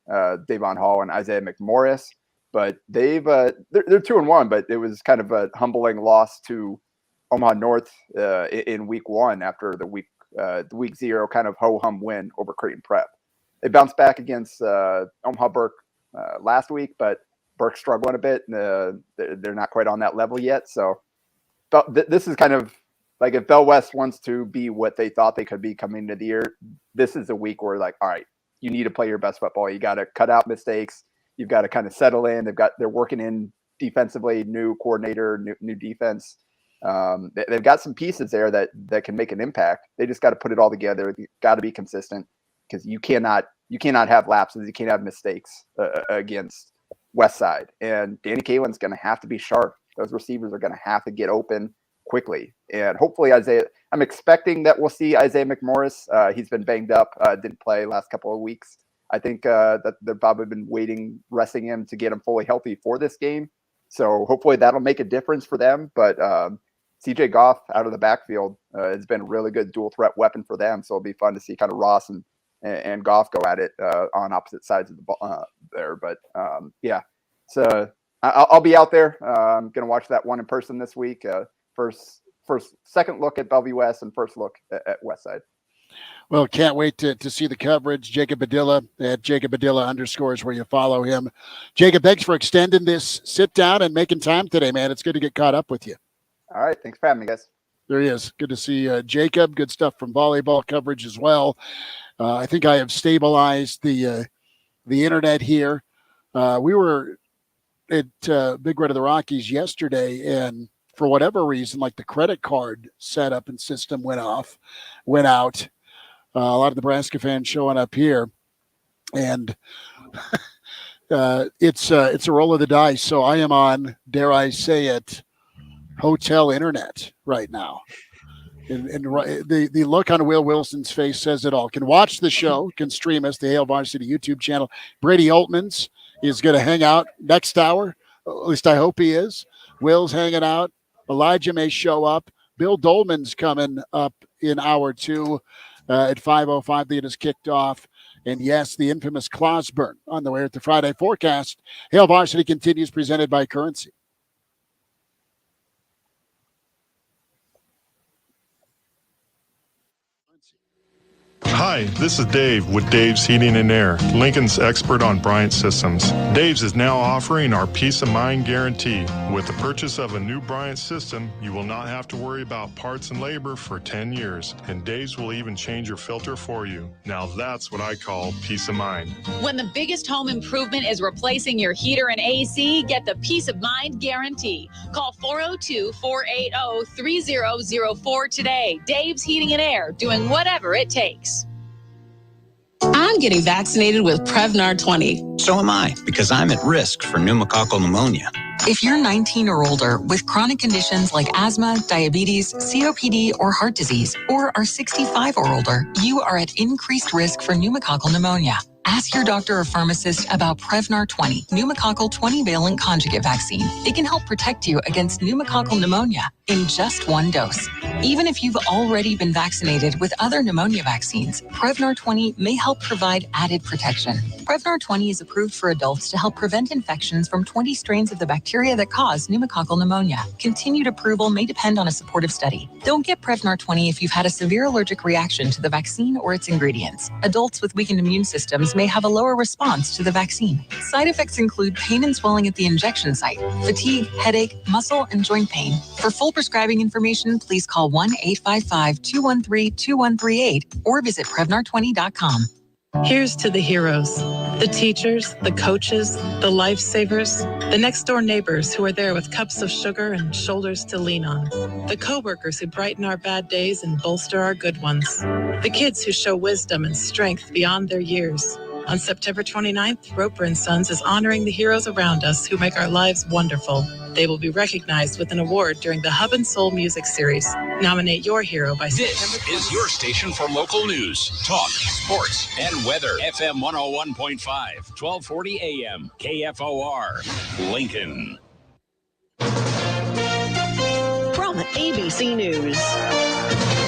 Davon Hall, and Isaiah McMorris. But they're 2-1, but it was kind of a humbling loss to Omaha North in week 1 after the week 0 kind of ho-hum win over Creighton Prep. They bounced back against Omaha Burke last week, but Burke's struggling a bit. They're not quite on that level yet. So this is kind of like if Bell West wants to be what they thought they could be coming into the year, this is a week where like, all right, you need to play your best football. You got to cut out mistakes. You've got to kind of settle in. They're working in defensively, new coordinator, new defense. They've got some pieces there that can make an impact. They just got to put it all together. You got to be consistent because you cannot have lapses. You can't have mistakes against Westside. And Danny Kaelin's going to have to be sharp. Those receivers are going to have to get open quickly. And hopefully I'm expecting that we'll see Isaiah McMorris. He's been banged up, didn't play last couple of weeks. I think that they've probably been resting him to get him fully healthy for this game. So hopefully that'll make a difference for them. But CJ Goff out of the backfield has been a really good dual threat weapon for them. So it'll be fun to see kind of Ross and Goff go at it on opposite sides of the ball there. But yeah, so I'll be out there. I'm going to watch that one in person this week. Second look at Bellevue West and first look at Westside. Well, can't wait to see the coverage. Jacob Padilla at Jacob Padilla _ where you follow him. Jacob, thanks for extending this sit down and making time today, man. It's good to get caught up with you. All right. Thanks for having me, guys. There he is. Good to see Jacob. Good stuff from volleyball coverage as well. I think I have stabilized the internet here. We were at Big Red of the Rockies yesterday, and for whatever reason, like the credit card setup and system went out. A lot of Nebraska fans showing up here, and it's a roll of the dice. So I am on, dare I say it, hotel internet right now. And the look on Will Wilson's face says it all. Can watch the show, can stream us, the Hail Varsity YouTube channel. Brady Altmans is going to hang out next hour. At least I hope he is. Will's hanging out. Elijah may show up. Bill Dolman's coming up in hour 2 at 5:05. The game is kicked off. And yes, the infamous Clausburn on the way at the Friday forecast. Hail Varsity continues, presented by Currency. Hi, this is Dave with Dave's Heating and Air, Lincoln's expert on Bryant systems. Dave's is now offering our Peace of Mind guarantee. With the purchase of a new Bryant system, you will not have to worry about parts and labor for 10 years. And Dave's will even change your filter for you. Now that's what I call peace of mind. When the biggest home improvement is replacing your heater and AC, get the Peace of Mind guarantee. Call 402-480-3004 today. Dave's Heating and Air, doing whatever it takes. I'm getting vaccinated with Prevnar 20. So am I, because I'm at risk for pneumococcal pneumonia. If you're 19 or older with chronic conditions like asthma, diabetes, COPD, or heart disease, or are 65 or older, you are at increased risk for pneumococcal pneumonia. Ask your doctor or pharmacist about Prevnar 20, pneumococcal 20-valent conjugate vaccine. It can help protect you against pneumococcal pneumonia in just one dose. Even if you've already been vaccinated with other pneumonia vaccines, Prevnar 20 may help provide added protection. Prevnar 20 is approved for adults to help prevent infections from 20 strains of the bacteria that cause pneumococcal pneumonia. Continued approval may depend on a supportive study. Don't get Prevnar 20 if you've had a severe allergic reaction to the vaccine or its ingredients. Adults with weakened immune systems may have a lower response to the vaccine. Side effects include pain and swelling at the injection site, fatigue, headache, muscle, and joint pain. For full prescribing information, please call 1-855-213-2138 or visit Prevnar20.com. Here's to the heroes, the teachers, the coaches, the lifesavers, the next door neighbors who are there with cups of sugar and shoulders to lean on, the coworkers who brighten our bad days and bolster our good ones, the kids who show wisdom and strength beyond their years. On September 29th, Roper & Sons is honoring the heroes around us who make our lives wonderful. They will be recognized with an award during the Hub and Soul Music Series. Nominate your hero by September 29th. This is your station for local news, talk, sports, and weather. FM 101.5, 1240 AM, KFOR, Lincoln. From ABC News.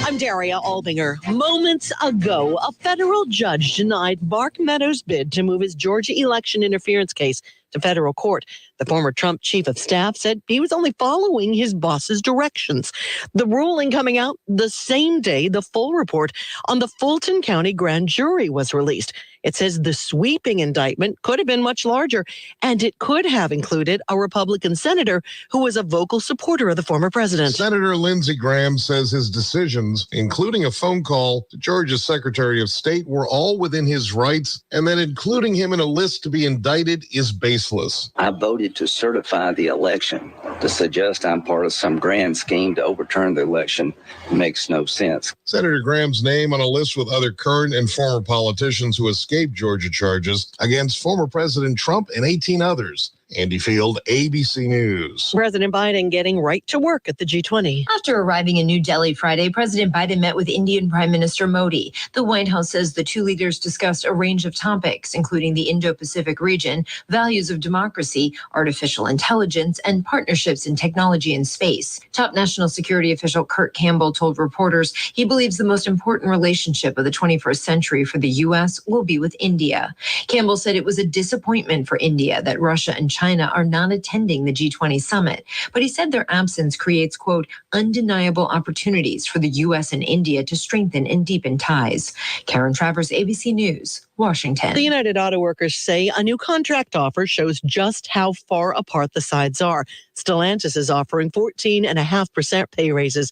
I'm Daria Albinger. Moments ago, a federal judge denied Mark Meadows' bid to move his Georgia election interference case to federal court. The former Trump chief of staff said he was only following his boss's directions. The ruling coming out the same day the full report on the Fulton County grand jury was released. It says the sweeping indictment could have been much larger, and it could have included a Republican senator who was a vocal supporter of the former president. Senator Lindsey Graham says his decisions, including a phone call to Georgia's Secretary of State, were all within his rights, and that including him in a list to be indicted is baseless. I voted to certify the election. To suggest I'm part of some grand scheme to overturn the election makes no sense. Senator Graham's name on a list with other current and former politicians who escaped Georgia charges against former President Trump and 18 others. Andy Field, ABC News. President Biden getting right to work at the G20. After arriving in New Delhi Friday, President Biden met with Indian Prime Minister Modi. The White House says the two leaders discussed a range of topics, including the Indo-Pacific region, values of democracy, artificial intelligence, and partnerships in technology and space. Top national security official Kurt Campbell told reporters he believes the most important relationship of the 21st century for the U.S. will be with India. Campbell said it was a disappointment for India that Russia and China are not attending the G20 summit, but he said their absence creates, quote, undeniable opportunities for the U.S. and India to strengthen and deepen ties. Karen Travers, ABC News, Washington. The United Auto Workers say a new contract offer shows just how far apart the sides are. Stellantis is offering 14.5% pay raises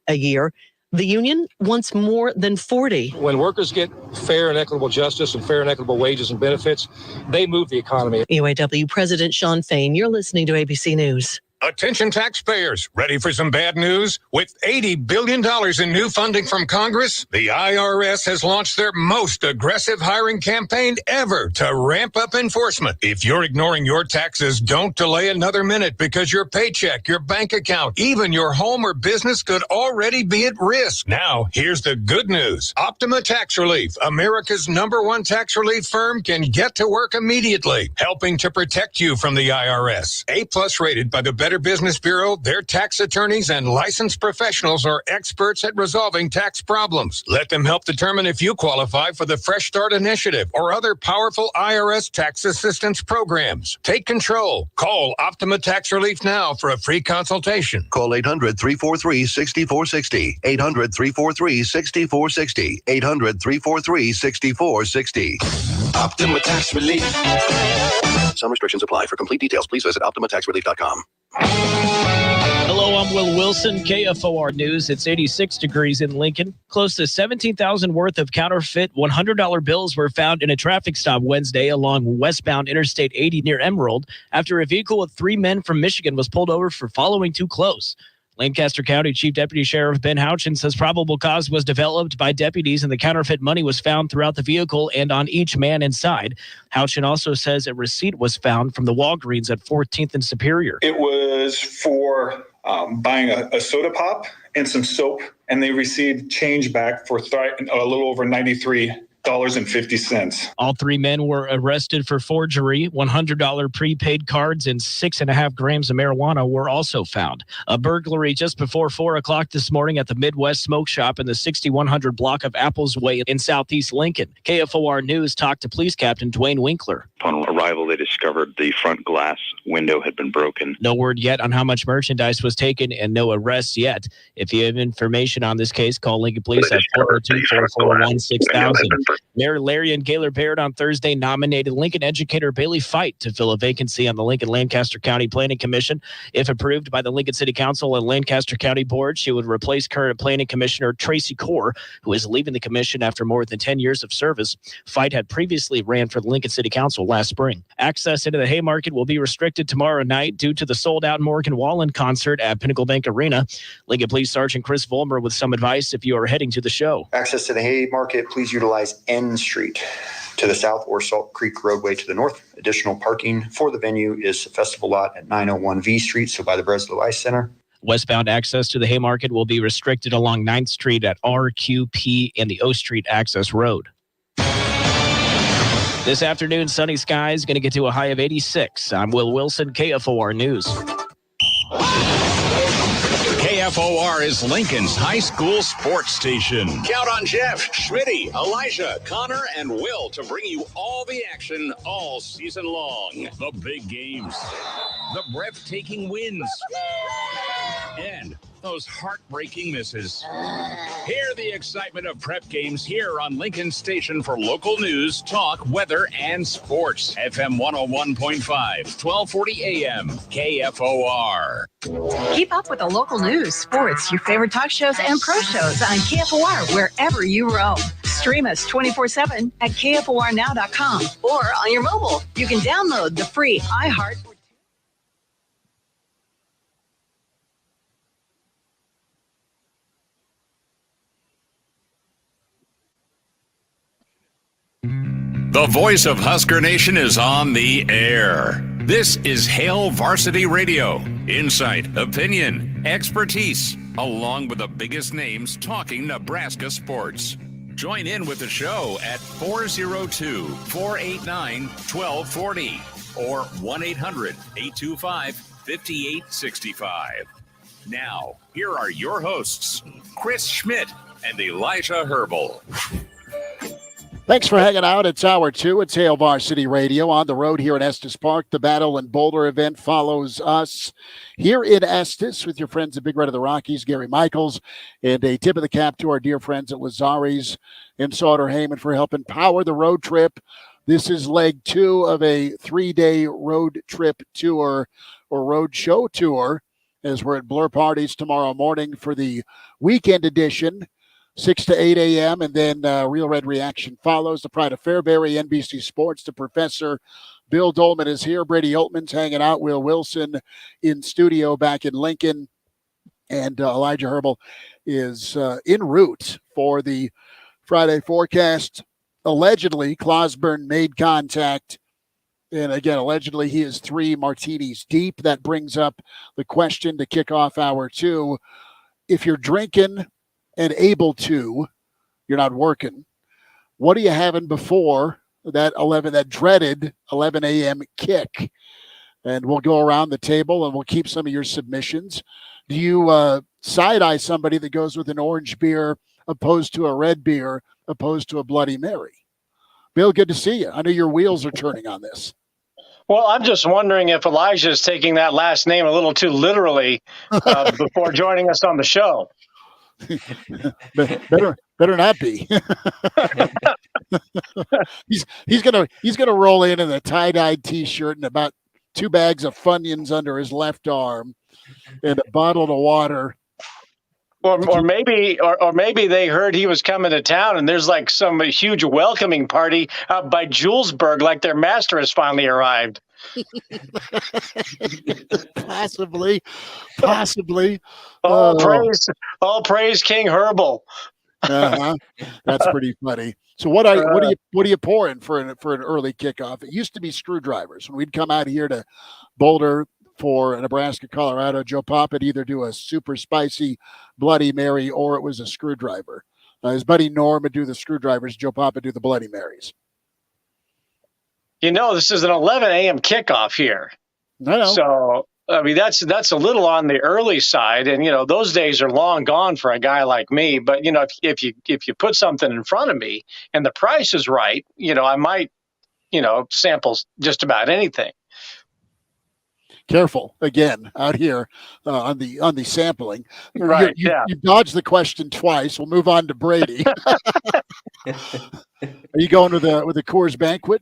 a year. The union wants more than 40. When workers get fair and equitable justice and fair and equitable wages and benefits, they move the economy. UAW President Sean Fain, you're listening to ABC News. Attention taxpayers, ready for some bad news? With $80 billion in new funding from Congress, the IRS has launched their most aggressive hiring campaign ever to ramp up enforcement. If you're ignoring your taxes, don't delay another minute because your paycheck, your bank account, even your home or business could already be at risk. Now, here's the good news. Optima Tax Relief, America's #1 tax relief firm, can get to work immediately, helping to protect you from the IRS. A+ rated by the Better Business Bureau, their tax attorneys and licensed professionals are experts at resolving tax problems. Let them help determine if you qualify for the Fresh Start Initiative or other powerful IRS tax assistance programs. Take control. Call Optima Tax Relief now for a free consultation. Call 800-343-6460. 800-343-6460. 800-343-6460. Optima Tax Relief. Some restrictions apply. For complete details, please visit OptimaTaxRelief.com. Hello, I'm Will Wilson, KFOR News. It's 86 degrees in Lincoln. Close to 17,000 worth of counterfeit $100 bills were found in a traffic stop Wednesday along westbound Interstate 80 near Emerald after a vehicle with 3 men from Michigan was pulled over for following too close. Lancaster County Chief Deputy Sheriff Ben Houchin says probable cause was developed by deputies and the counterfeit money was found throughout the vehicle and on each man inside. Houchin also says a receipt was found from the Walgreens at 14th and Superior. It was for buying a soda pop and some soap, and they received change back for a little over $93.50. All 3 men were arrested for forgery. $100 prepaid cards and 6.5 grams of marijuana were also found. A burglary just before 4 o'clock this morning at the Midwest Smoke Shop in the 6100 block of Apples Way in Southeast Lincoln. KFOR News talked to Police Captain Dwayne Winkler. Upon arrival, they discovered the front glass window had been broken. No word yet on how much merchandise was taken and no arrests yet. If you have information on this case, call Lincoln Police at 402-441-6000. Mayor Larry and Gaylor Baird on Thursday nominated Lincoln educator Bailey Fight to fill a vacancy on the Lincoln-Lancaster County Planning Commission. If approved by the Lincoln City Council and Lancaster County Board, she would replace current Planning Commissioner Tracy Core, who is leaving the commission after more than 10 years of service. Fight had previously ran for the Lincoln City Council last spring. Access into the Haymarket will be restricted tomorrow night due to the sold-out Morgan Wallen concert at Pinnacle Bank Arena. Lincoln Police Sergeant Chris Vollmer with some advice if you are heading to the show. Access to the Haymarket, please utilize N Street to the south or Salt Creek Roadway to the north. Additional parking for the venue is the festival lot at 901 V Street, so by the Breslow Ice Center. Westbound access to the Haymarket will be restricted along 9th Street at RQP and the O Street Access Road. This afternoon, sunny skies, going to get to a high of 86. I'm Will Wilson, KFOR News. KFOR is Lincoln's high school sports station. Count on Jeff, Schmitty, Elijah, Connor, and Will to bring you all the action all season long. The big games, the breathtaking wins, and those heartbreaking misses. Hear the excitement of prep games here on Lincoln Station for local news, talk, weather, and sports. FM 101.5, 1240 AM, KFOR. Keep up with the local news, sports, your favorite talk shows, and pro shows on KFOR wherever you roam. Stream us 24/7 at KFORnow.com or on your mobile. You can download the free iHeart. The voice of Husker Nation is on the air. This is Hail Varsity Radio. Insight, opinion, expertise, along with the biggest names talking Nebraska sports. Join in with the show at 402-489-1240 or 1-800-825-5865. Now, here are your hosts, Chris Schmidt and Elijah Herbal. Thanks for hanging out. It's hour 2. It's Hail Varsity Radio on the road here in Estes Park. The Battle and Boulder event follows us here in Estes with your friends at Big Red of the Rockies, Gary Michaels, and a tip of the cap to our dear friends at Lazari's and Sauter Heyman for helping power the road trip. This is leg 2 of a 3-day road trip tour or road show tour as we're at Blur Parties tomorrow morning for the weekend edition. 6 to 8 a.m., and then Real Red Reaction follows. The Pride of Fairbury, NBC Sports. The Professor, Bill Dolman is here. Brady Oltman's hanging out. Will Wilson in studio back in Lincoln. And Elijah Herbal is en route for the Friday forecast. Allegedly, Clausburn made contact. And again, allegedly, he is 3 martinis deep. That brings up the question to kick off hour 2. If you're drinking and able to, you're not working, what are you having before that dreaded 11 a.m. kick? And we'll go around the table and we'll keep some of your submissions. Do you side-eye somebody that goes with an orange beer opposed to a red beer opposed to a Bloody Mary? Bill, good to see you. I know your wheels are turning on this. Well, I'm just wondering if Elijah is taking that last name a little too literally before joining us on the show. better not be. he's gonna roll in a tie-dyed t-shirt and about 2 bags of Funyuns under his left arm and a bottle of water. Or maybe they heard he was coming to town and there's like some huge welcoming party out by Julesburg, like their master has finally arrived. Possibly. All praise King Herbal. That's pretty funny. So what are you pouring for an early kickoff? It used to be screwdrivers when we'd come out here to Boulder for Nebraska, Colorado. Joe Pop would either do a super spicy Bloody Mary or it was a screwdriver. His buddy Norm would do the screwdrivers. Joe Pop would do the Bloody Marys. You know, this is an 11 a.m. kickoff here. I know. So, I mean, that's a little on the early side. And, you know, those days are long gone for a guy like me. But, you know, if you put something in front of me and the price is right, you know, I might, you know, sample just about anything. Careful again out here on the sampling. Right. You dodged the question twice. We'll move on to Brady. Are you going with a Coors Banquet?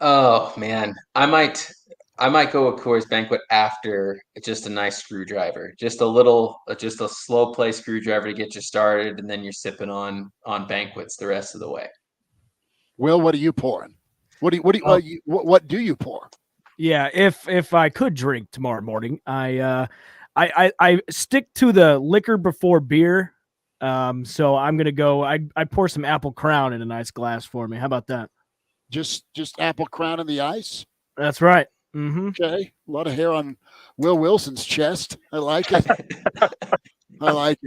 Oh man, I might go with Coors Banquet after just a nice screwdriver, just a slow play screwdriver to get you started, and then you're sipping on Banquets the rest of the way. Will, what are you pouring? What do you pour? Yeah, if I could drink tomorrow morning, I stick to the liquor before beer. So I'm gonna go. I pour some Apple Crown in a nice glass for me. How about that? Just Apple Crown in the ice? That's right. Mm-hmm. Okay. A lot of hair on Will Wilson's chest. I like it. All right.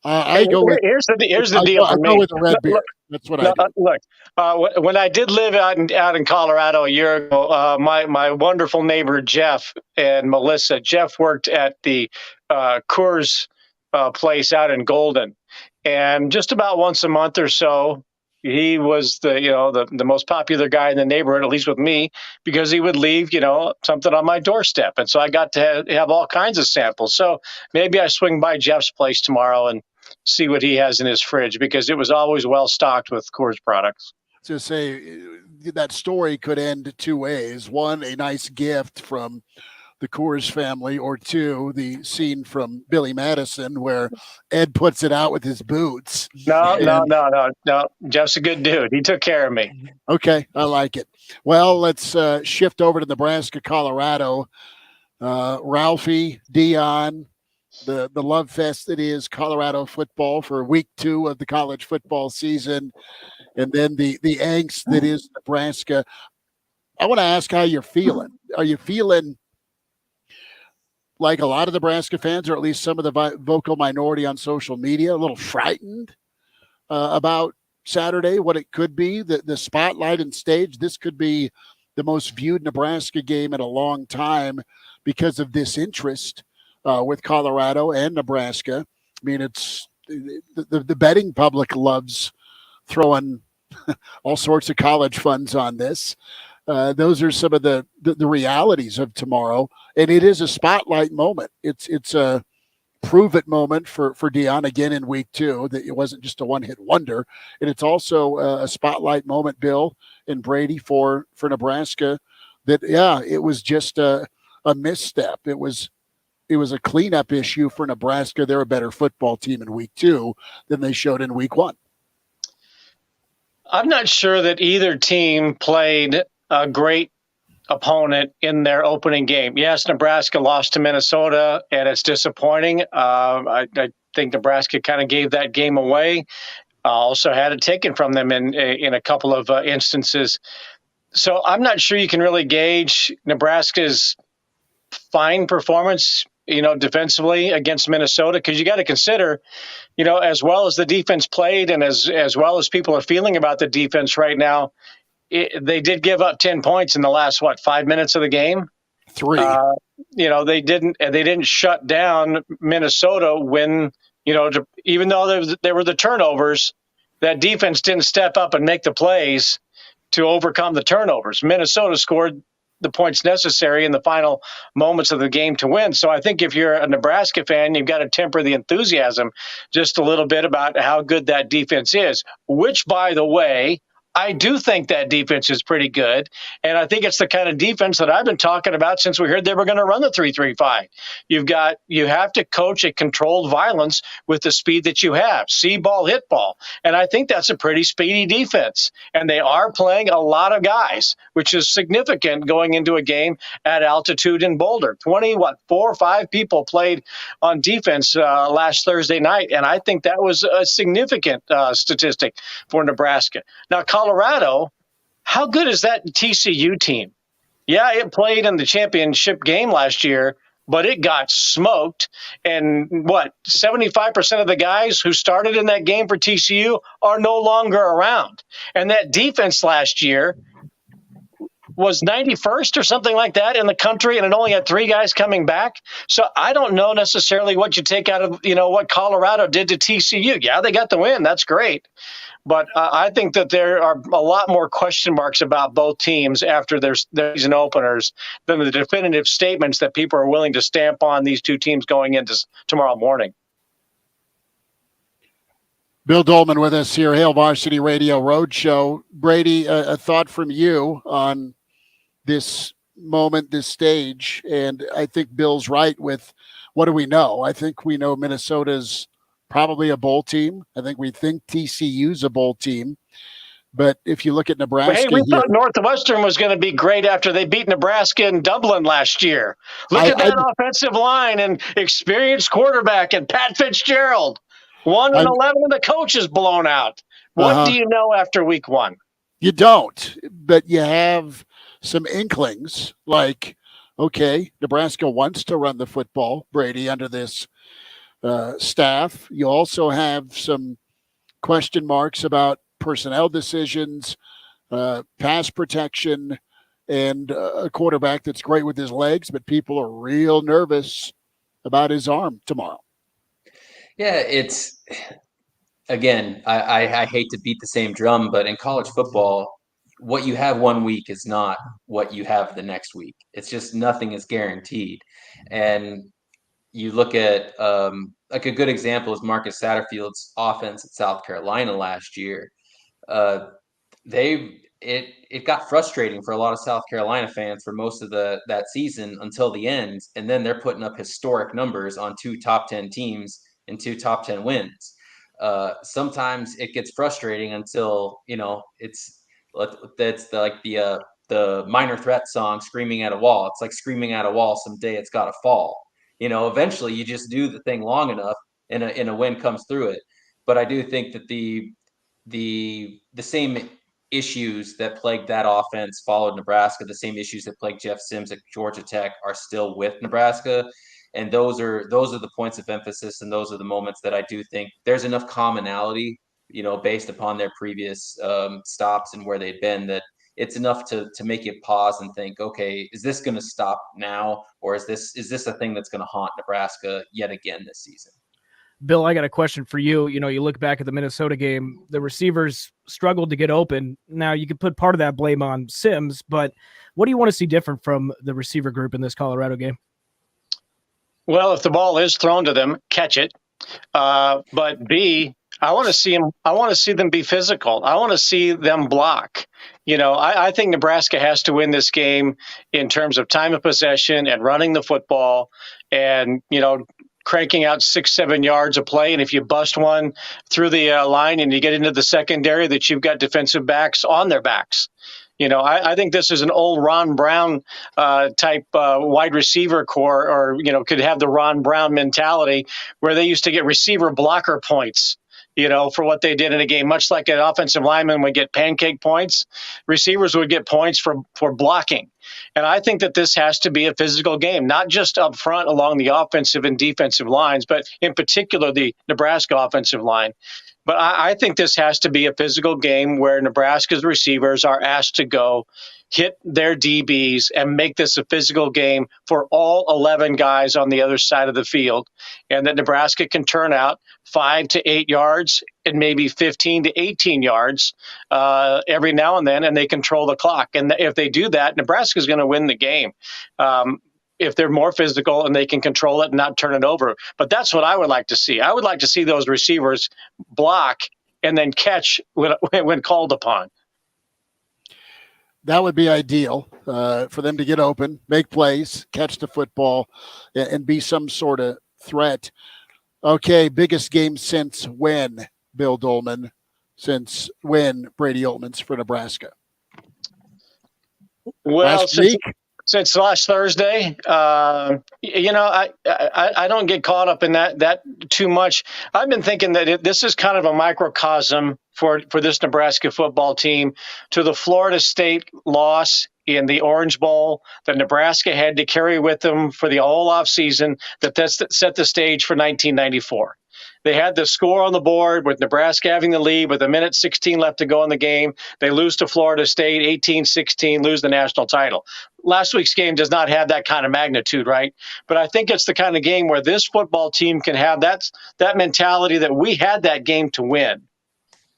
I go with here's the deal for I me. go with the red beer. That's what I do. Look, when I did live out in Colorado a year ago, my wonderful neighbor Jeff and Melissa. Jeff worked at the Coors place out in Golden, and just about once a month or so, he was the most popular guy in the neighborhood, at least with me, because he would leave something on my doorstep, and so I got to have all kinds of samples. So maybe I swing by Jeff's place tomorrow and see what he has in his fridge, because it was always well stocked with Coors products. To say that story could end two ways: one, a nice gift from the Coors family, or two, the scene from Billy Madison where Ed puts it out with his boots. No. Jeff's a good dude. He took care of me. Okay, I like it. Well, let's shift over to Nebraska, Colorado. Ralphie, Dion, the love fest that is Colorado football for week 2 of the college football season, and then the angst that is Nebraska. I want to ask how you're feeling. Are you feeling like a lot of Nebraska fans, or at least some of the vocal minority on social media, a little frightened about Saturday, what it could be, the spotlight and stage? This could be the most viewed Nebraska game in a long time because of this interest with Colorado and Nebraska. I mean, it's the betting public loves throwing all sorts of college funds on this. Those are some of the realities of tomorrow, and it is a spotlight moment. It's a prove it moment for Dion again in week 2, that it wasn't just a one-hit wonder, and it's also a spotlight moment, Bill and Brady, for Nebraska. That it was just a misstep. It was a cleanup issue for Nebraska. They're a better football team in week 2 than they showed in week 1. I'm not sure that either team played a great opponent in their opening game. Yes, Nebraska lost to Minnesota, and it's disappointing. I think Nebraska kind of gave that game away. Also had it taken from them in a couple of instances. So I'm not sure you can really gauge Nebraska's fine performance, defensively against Minnesota, because you got to consider, as well as the defense played and as well as people are feeling about the defense right now, they did give up 10 points in the last 5 minutes of the game. 3. They didn't shut down Minnesota when, even though there were the turnovers, that defense didn't step up and make the plays to overcome the turnovers. Minnesota scored the points necessary in the final moments of the game to win. So I think if you're a Nebraska fan, you've got to temper the enthusiasm just a little bit about how good that defense is, which, by the way, I do think that defense is pretty good, and I think it's the kind of defense that I've been talking about since we heard they were going to run the 3-3-5. You have to coach a controlled violence with the speed that you have. See ball, hit ball, and I think that's a pretty speedy defense. And they are playing a lot of guys, which is significant going into a game at altitude in Boulder. 4 or 5 people played on defense last Thursday night, and I think that was a significant statistic for Nebraska. Now, Colorado, how good is that TCU team? Yeah, it played in the championship game last year, but it got smoked. And 75% of the guys who started in that game for TCU are no longer around. And that defense last year was 91st or something like that in the country, and it only had 3 guys coming back. So I don't know necessarily what you take out of, what Colorado did to TCU. Yeah, they got the win. That's great. But I think that there are a lot more question marks about both teams after their season openers than the definitive statements that people are willing to stamp on these two teams going into tomorrow morning. Bill Dolman with us here, Hail Varsity Radio Roadshow. Brady, a thought from you on this moment, this stage, and I think Bill's right with what do we know? I think we know Minnesota's probably a bowl team. I think we think TCU's a bowl team. But if you look at Nebraska, we thought Northwestern was going to be great after they beat Nebraska in Dublin last year. Look at that offensive line and experienced quarterback and Pat Fitzgerald. 1-11, and the coach is blown out. What do you know after week 1? You don't, but you have some inklings like, okay, Nebraska wants to run the football, Brady, under this staff. You also have some question marks about personnel decisions, pass protection, and a quarterback that's great with his legs, but people are real nervous about his arm tomorrow. Yeah, it's again, I hate to beat the same drum, but in college football, what you have one week is not what you have the next week. It's just nothing is guaranteed. And you look at like a good example is Marcus Satterfield's offense at South Carolina last year. It got frustrating for a lot of South Carolina fans for most of that season until the end, and then they're putting up historic numbers on 2 top 10 teams and 2 top 10 wins. Sometimes it gets frustrating until that's the Minor Threat song "Screaming at a Wall." It's like screaming at a wall. Someday it's got to fall. Eventually you just do the thing long enough, and a win comes through it. But I do think that the same issues that plagued that offense followed Nebraska. The same issues that plagued Jeff Sims at Georgia Tech are still with Nebraska. And those are the points of emphasis, and those are the moments that I do think there's enough commonality, based upon their previous stops and where they've been, that it's enough to make you pause and think, okay, is this going to stop now, or is this a thing that's going to haunt Nebraska yet again this season? Bill, I got a question for you. You look back at the Minnesota game, the receivers struggled to get open. Now, you could put part of that blame on Sims, but what do you want to see different from the receiver group in this Colorado game? Well, if the ball is thrown to them, catch it. But B, I want to see them be physical. I want to see them block. I think Nebraska has to win this game in terms of time of possession and running the football and, cranking out 6-7 yards of play. And if you bust one through the line and you get into the secondary, that you've got defensive backs on their backs. I think this is an old Ron Brown type wide receiver core, or, could have the Ron Brown mentality where they used to get receiver blocker points, for what they did in a game. Much like an offensive lineman would get pancake points, receivers would get points for blocking. And I think that this has to be a physical game, not just up front along the offensive and defensive lines, but in particular the Nebraska offensive line. But I think this has to be a physical game where Nebraska's receivers are asked to go hit their DBs and make this a physical game for all 11 guys on the other side of the field, and that Nebraska can turn out 5 to 8 yards and maybe 15 to 18 yards every now and then, and they control the clock. And if they do that, Nebraska's going to win the game. If they're more physical and they can control it and not turn it over. But that's what I would like to see. I would like to see those receivers block and then catch when called upon. That would be ideal for them to get open, make plays, catch the football, and be some sort of threat. Okay, biggest game since when, Bill Dolman? Since when, Brady Oltmans for Nebraska? Well, last week? Since last Thursday, I don't get caught up in that too much. I've been thinking that this is kind of a microcosm for this Nebraska football team to the Florida State loss in the Orange Bowl that Nebraska had to carry with them for the whole offseason that set the stage for 1994. They had the score on the board with Nebraska having the lead with 1:16 left to go in the game. They lose to Florida State 18-16, lose the national title. Last week's game does not have that kind of magnitude, right? But I think it's the kind of game where this football team can have that mentality that we had that game to win,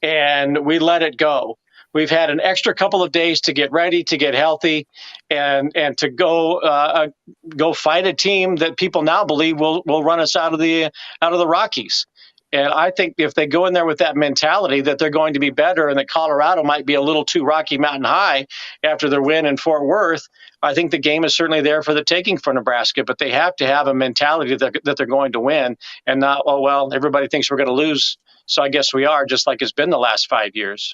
and we let it go. We've had an extra couple of days to get ready, to get healthy, and to go fight a team that people now believe will run us out of the Rockies. And I think if they go in there with that mentality that they're going to be better and that Colorado might be a little too Rocky Mountain high after their win in Fort Worth, I think the game is certainly there for the taking for Nebraska. But they have to have a mentality that they're going to win and not, oh, well, everybody thinks we're going to lose, so I guess we are, just like it's been the last 5 years.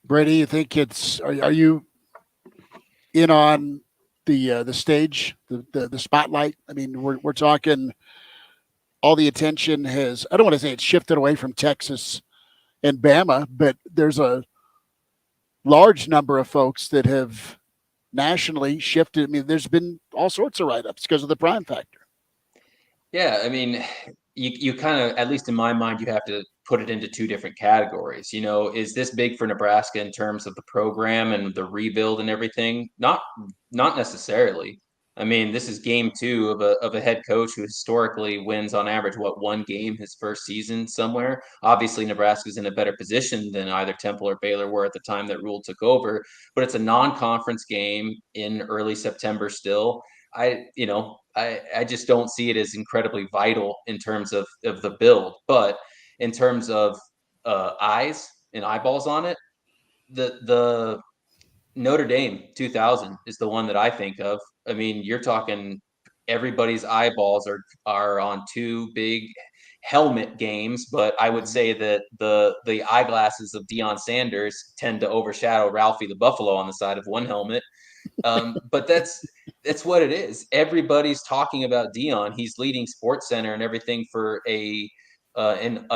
Brady, you think are you in on the stage, the spotlight? I mean, we're talking all the attention has, I don't want to say it's shifted away from Texas and Bama, but there's a large number of folks that have nationally shifted. I mean, there's been all sorts of write-ups because of the prime factor. Yeah, I mean, you kind of, at least in my mind, you have to put it into two different categories. Is this big for Nebraska in terms of the program and the rebuild and everything? Not necessarily. I mean, this is game two of a head coach who historically wins on average, one game his first season somewhere. Obviously, Nebraska's in a better position than either Temple or Baylor were at the time that Rule took over, but it's a non-conference game in early September still. I just don't see it as incredibly vital in terms of the build, but in terms of eyes and eyeballs on it, the Notre Dame 2000 is the one that I think of. I mean, you're talking everybody's eyeballs are on two big helmet games, but I would say that the eyeglasses of Deion Sanders tend to overshadow Ralphie the Buffalo on the side of one helmet. But that's what it is. Everybody's talking about Deion. He's leading Sports Center and everything for a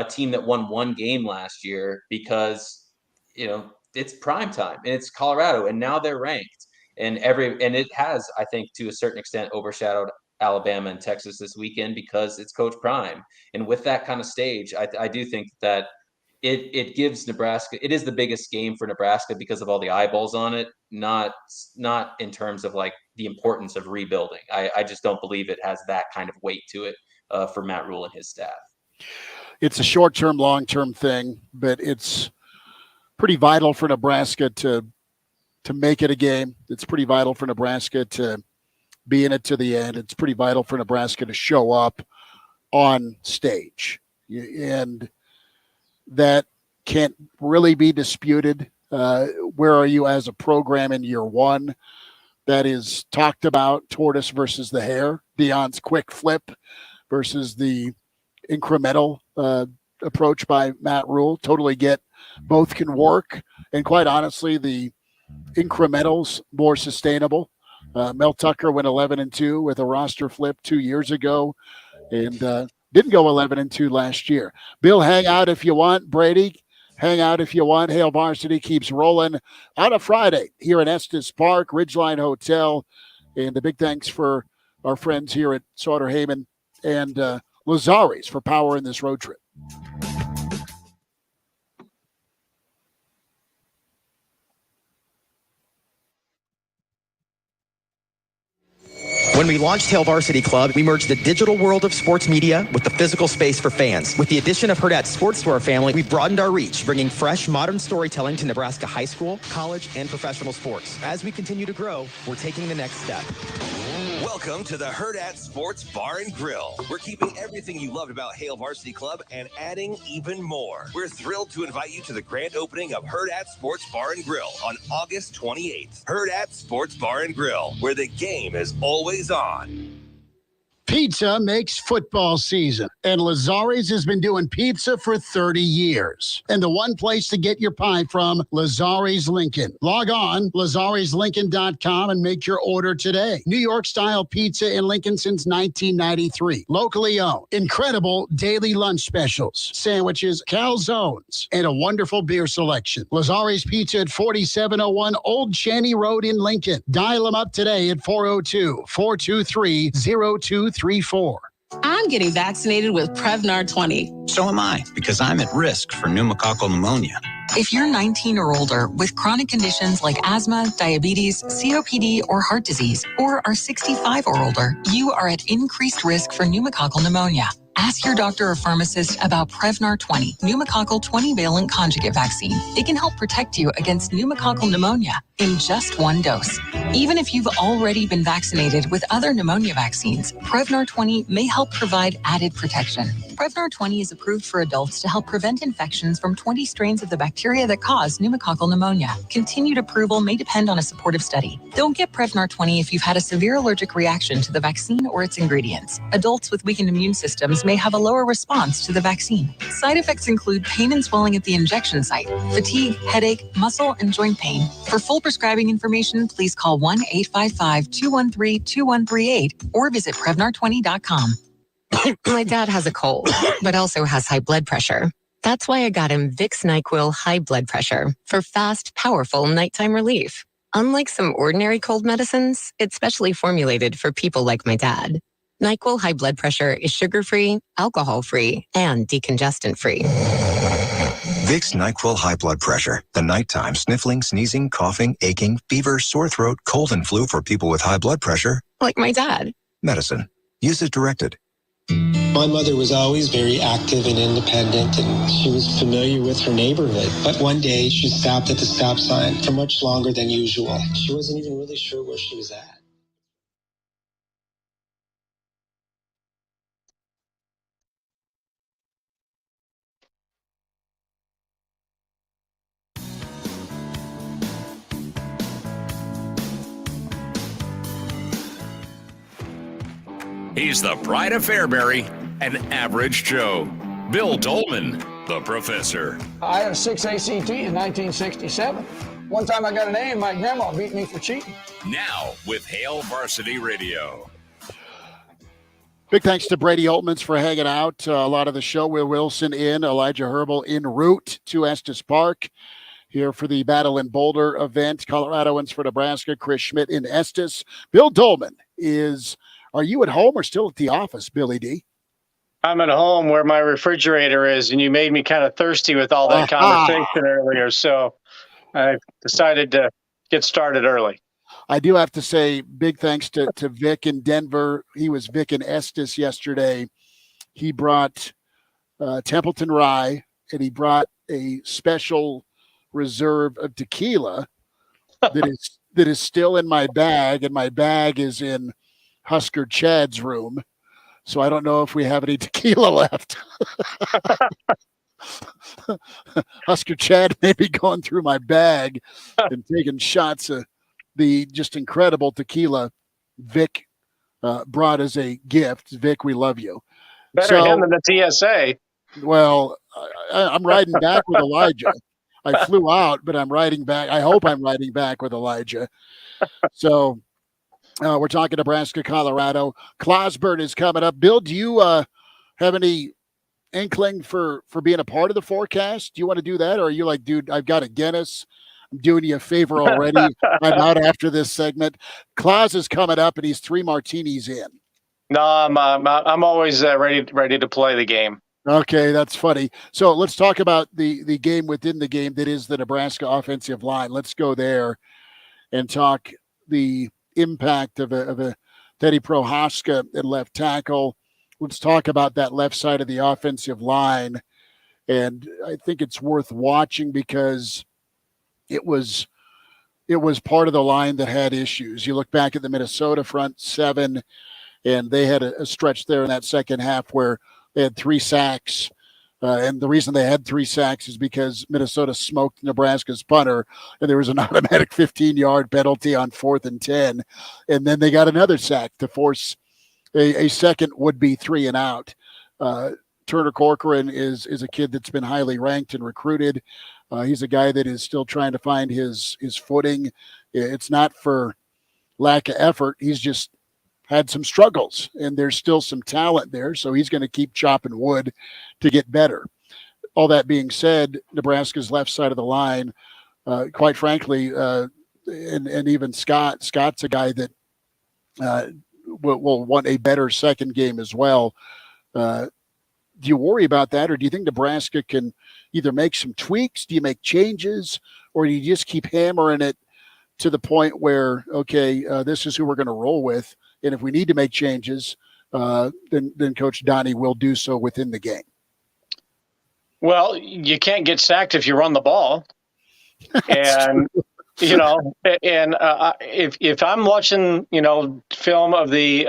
team that won one game last year because it's prime time and it's Colorado and now they're ranked and it has, I think, to a certain extent overshadowed Alabama and Texas this weekend because it's Coach Prime. And with that kind of stage, I do think that it gives Nebraska, it is the biggest game for Nebraska because of all the eyeballs on it, not in terms of like the importance of rebuilding. I just don't believe it has that kind of weight to it for Matt Rule and his staff. It's a short-term, long-term thing, but it's pretty vital for Nebraska to make it a game. It's pretty vital for Nebraska to be in it to the end. It's pretty vital for Nebraska to show up on stage. And that can't really be disputed. Where are you as a program in year one? That is talked about, tortoise versus the hare, Deion's quick flip versus the incremental approach by Matt Rule. Totally get both can work. And quite honestly, the incrementals more sustainable. Mel Tucker went 11-2 with a roster flip 2 years ago and didn't go 11-2 last year. Bill, hang out if you want. Brady, hang out if you want. Hail Varsity keeps rolling on a Friday here at Estes Park, Ridgeline Hotel. And a big thanks for our friends here at Sauter Heyman and Lazares for powering this road trip. When we launched Hail Varsity Club, we merged the digital world of sports media with the physical space for fans. With the addition of Hurrdat Sports to our family, we've broadened our reach, bringing fresh, modern storytelling to Nebraska high school, college, and professional sports. As we continue to grow, we're taking the next step. Welcome to the Hurrdat Sports Bar and Grill. We're keeping everything you loved about Hail Varsity Club and adding even more. We're thrilled to invite you to the grand opening of Hurrdat Sports Bar and Grill on August 28th. Hurrdat Sports Bar and Grill, where the game is always on. Pizza makes football season, and Lazares has been doing pizza for 30 years. And the one place to get your pie from, Lazares Lincoln. Log on, lazareslincoln.com, and make your order today. New York-style pizza in Lincoln since 1993. Locally owned. Incredible daily lunch specials, sandwiches, calzones, and a wonderful beer selection. Lazares Pizza at 4701 Old Chaney Road in Lincoln. Dial them up today at 402-423-0234. I'm getting vaccinated with Prevnar 20. So am I, because I'm at risk for pneumococcal pneumonia. If you're 19 or older with chronic conditions like asthma, diabetes, COPD, or heart disease, or are 65 or older, you are at increased risk for pneumococcal pneumonia. Ask your doctor or pharmacist about Prevnar 20, pneumococcal 20-valent conjugate vaccine. It can help protect you against pneumococcal pneumonia in just one dose. Even if you've already been vaccinated with other pneumonia vaccines, Prevnar 20 may help provide added protection. Prevnar 20 is approved for adults to help prevent infections from 20 strains of the bacteria that cause pneumococcal pneumonia. Continued approval may depend on a supportive study. Don't get Prevnar 20 if you've had a severe allergic reaction to the vaccine or its ingredients. Adults with weakened immune systems may have a lower response to the vaccine. Side effects include pain and swelling at the injection site, fatigue, headache, muscle, and joint pain. For full prescribing information, please call 1-855-213-2138 or visit Prevnar20.com. My dad has a cold, but also has high blood pressure. That's why I got him Vicks NyQuil High Blood Pressure for fast, powerful nighttime relief. Unlike some ordinary cold medicines, it's specially formulated for people like my dad. NyQuil High Blood Pressure is sugar-free, alcohol-free, and decongestant-free. Vicks NyQuil High Blood Pressure. The nighttime sniffling, sneezing, coughing, aching, fever, sore throat, cold, and flu for people with high blood pressure. Like my dad. Medicine. Use as directed. My mother was always very active and independent, and she was familiar with her neighborhood. But one day, she stopped at the stop sign for much longer than usual. She wasn't even really sure where she was at. He's the pride of Fairbury, an average Joe. Bill Dolman, the professor. I had a 6 ACT in 1967. One time I got an A and my grandma beat me for cheating. Now with Hail Varsity Radio. Big thanks to Brady Oltmans for hanging out. A lot of the show. Will Wilson in, Elijah Herbal en route to Estes Park here for the Battle in Boulder event. Coloradoans for Nebraska. Chris Schmidt in Estes. Bill Dolman is... Are you at home or still at the office, Billy D? I'm at home where my refrigerator is, and you made me kind of thirsty with all that conversation earlier, so I decided to get started early. I do have to say big thanks to Vic in Denver. He was Vic in Estes yesterday. He brought Templeton Rye, and he brought a special reserve of tequila that is still in my bag, and my bag is in Husker Chad's room, so I don't know if we have any tequila left. Husker Chad may be going through my bag and taking shots of the just incredible tequila Vic brought as a gift. Vic, we love you. Better him than the TSA. Well, I'm riding back with Elijah. I flew out, but I'm riding back. I hope I'm riding back with Elijah. So we're talking Nebraska, Colorado. Clausburn is coming up. Bill, do you have any inkling for being a part of the forecast? Do you want to do that? Or are you like, dude, I've got a Guinness. I'm doing you a favor already. I'm out after this segment. Claus is coming up, and he's 3 martinis in. No, I'm always ready to play the game. Okay, that's funny. So let's talk about the game within the game that is the Nebraska offensive line. Let's go there and talk the impact of a Teddy Prohaska at left tackle. Let's talk about that left side of the offensive line. And I think it's worth watching because it was part of the line that had issues. You look back at the Minnesota front seven, and they had a stretch there in that second half where they had 3 sacks. And the reason they had 3 sacks is because Minnesota smoked Nebraska's punter, and there was an automatic 15-yard penalty on 4th and 10. And then they got another sack to force a second would-be 3 and out. Turner Corcoran is a kid that's been highly ranked and recruited. He's a guy that is still trying to find his footing. It's not for lack of effort. He's just had some struggles, and there's still some talent there, so he's going to keep chopping wood to get better. All that being said, Nebraska's left side of the line, quite frankly, and even Scott's a guy that will want a better second game as well. Do you worry about that, or do you think Nebraska can either make some tweaks? Do you make changes, or do you just keep hammering it to the point where, okay, this is who we're going to roll with, and if we need to make changes, then Coach Donnie will do so within the game? Well, you can't get sacked if you run the ball. And, if I'm watching, film of the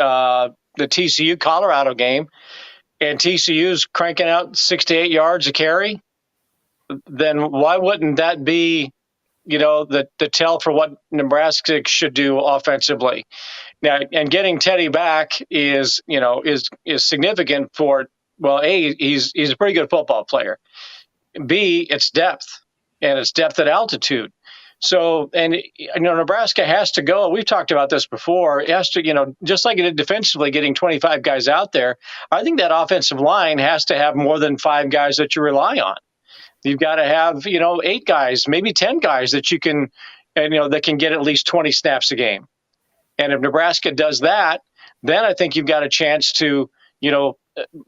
TCU Colorado game, and TCU's cranking out 6 to 8 yards a carry, then why wouldn't that be, the tell for what Nebraska should do offensively? Now, and getting Teddy back is significant for, well, A, he's a pretty good football player. B, it's depth, and it's depth at altitude. So, and Nebraska has to go. We've talked about this before. It has to, just like it did defensively, getting 25 guys out there. I think that offensive line has to have more than 5 guys that you rely on. You've got to have, 8 guys, maybe 10 guys that you can, that can get at least 20 snaps a game. And if Nebraska does that, then I think you've got a chance to,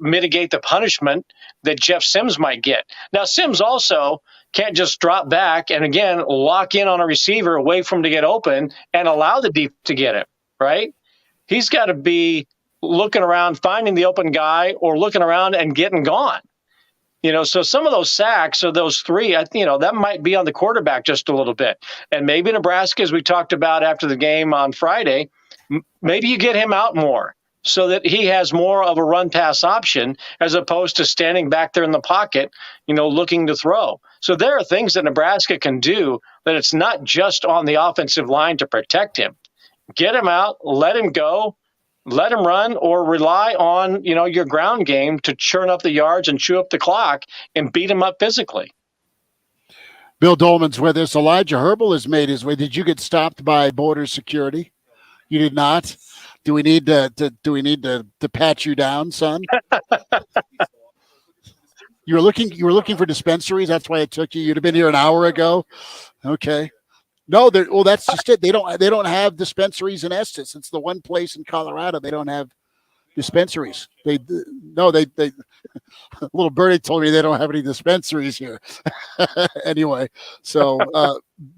mitigate the punishment that Jeff Sims might get. Now, Sims also can't just drop back and, again, lock in on a receiver, away from him to get open and allow the deep to get him, right? He's got to be looking around, finding the open guy, or looking around and getting gone. So some of those sacks, or those three, that might be on the quarterback just a little bit. And maybe Nebraska, as we talked about after the game on Friday, maybe you get him out more so that he has more of a run-pass option as opposed to standing back there in the pocket, looking to throw. So there are things that Nebraska can do, that it's not just on the offensive line to protect him. Get him out, let him go, let him run, or rely on, your ground game to churn up the yards and chew up the clock and beat him up physically. Bill Dolman's with us. Elijah Herbal has made his way. Did you get stopped by border security? You did not? Do we need to pat you down, son? You were looking for dispensaries. That's why it took you. You'd have been here an hour ago. Okay. No, that's just it. They don't have dispensaries in Estes. It's the one place in Colorado they don't have dispensaries. They little birdie told me they don't have any dispensaries here. Anyway, so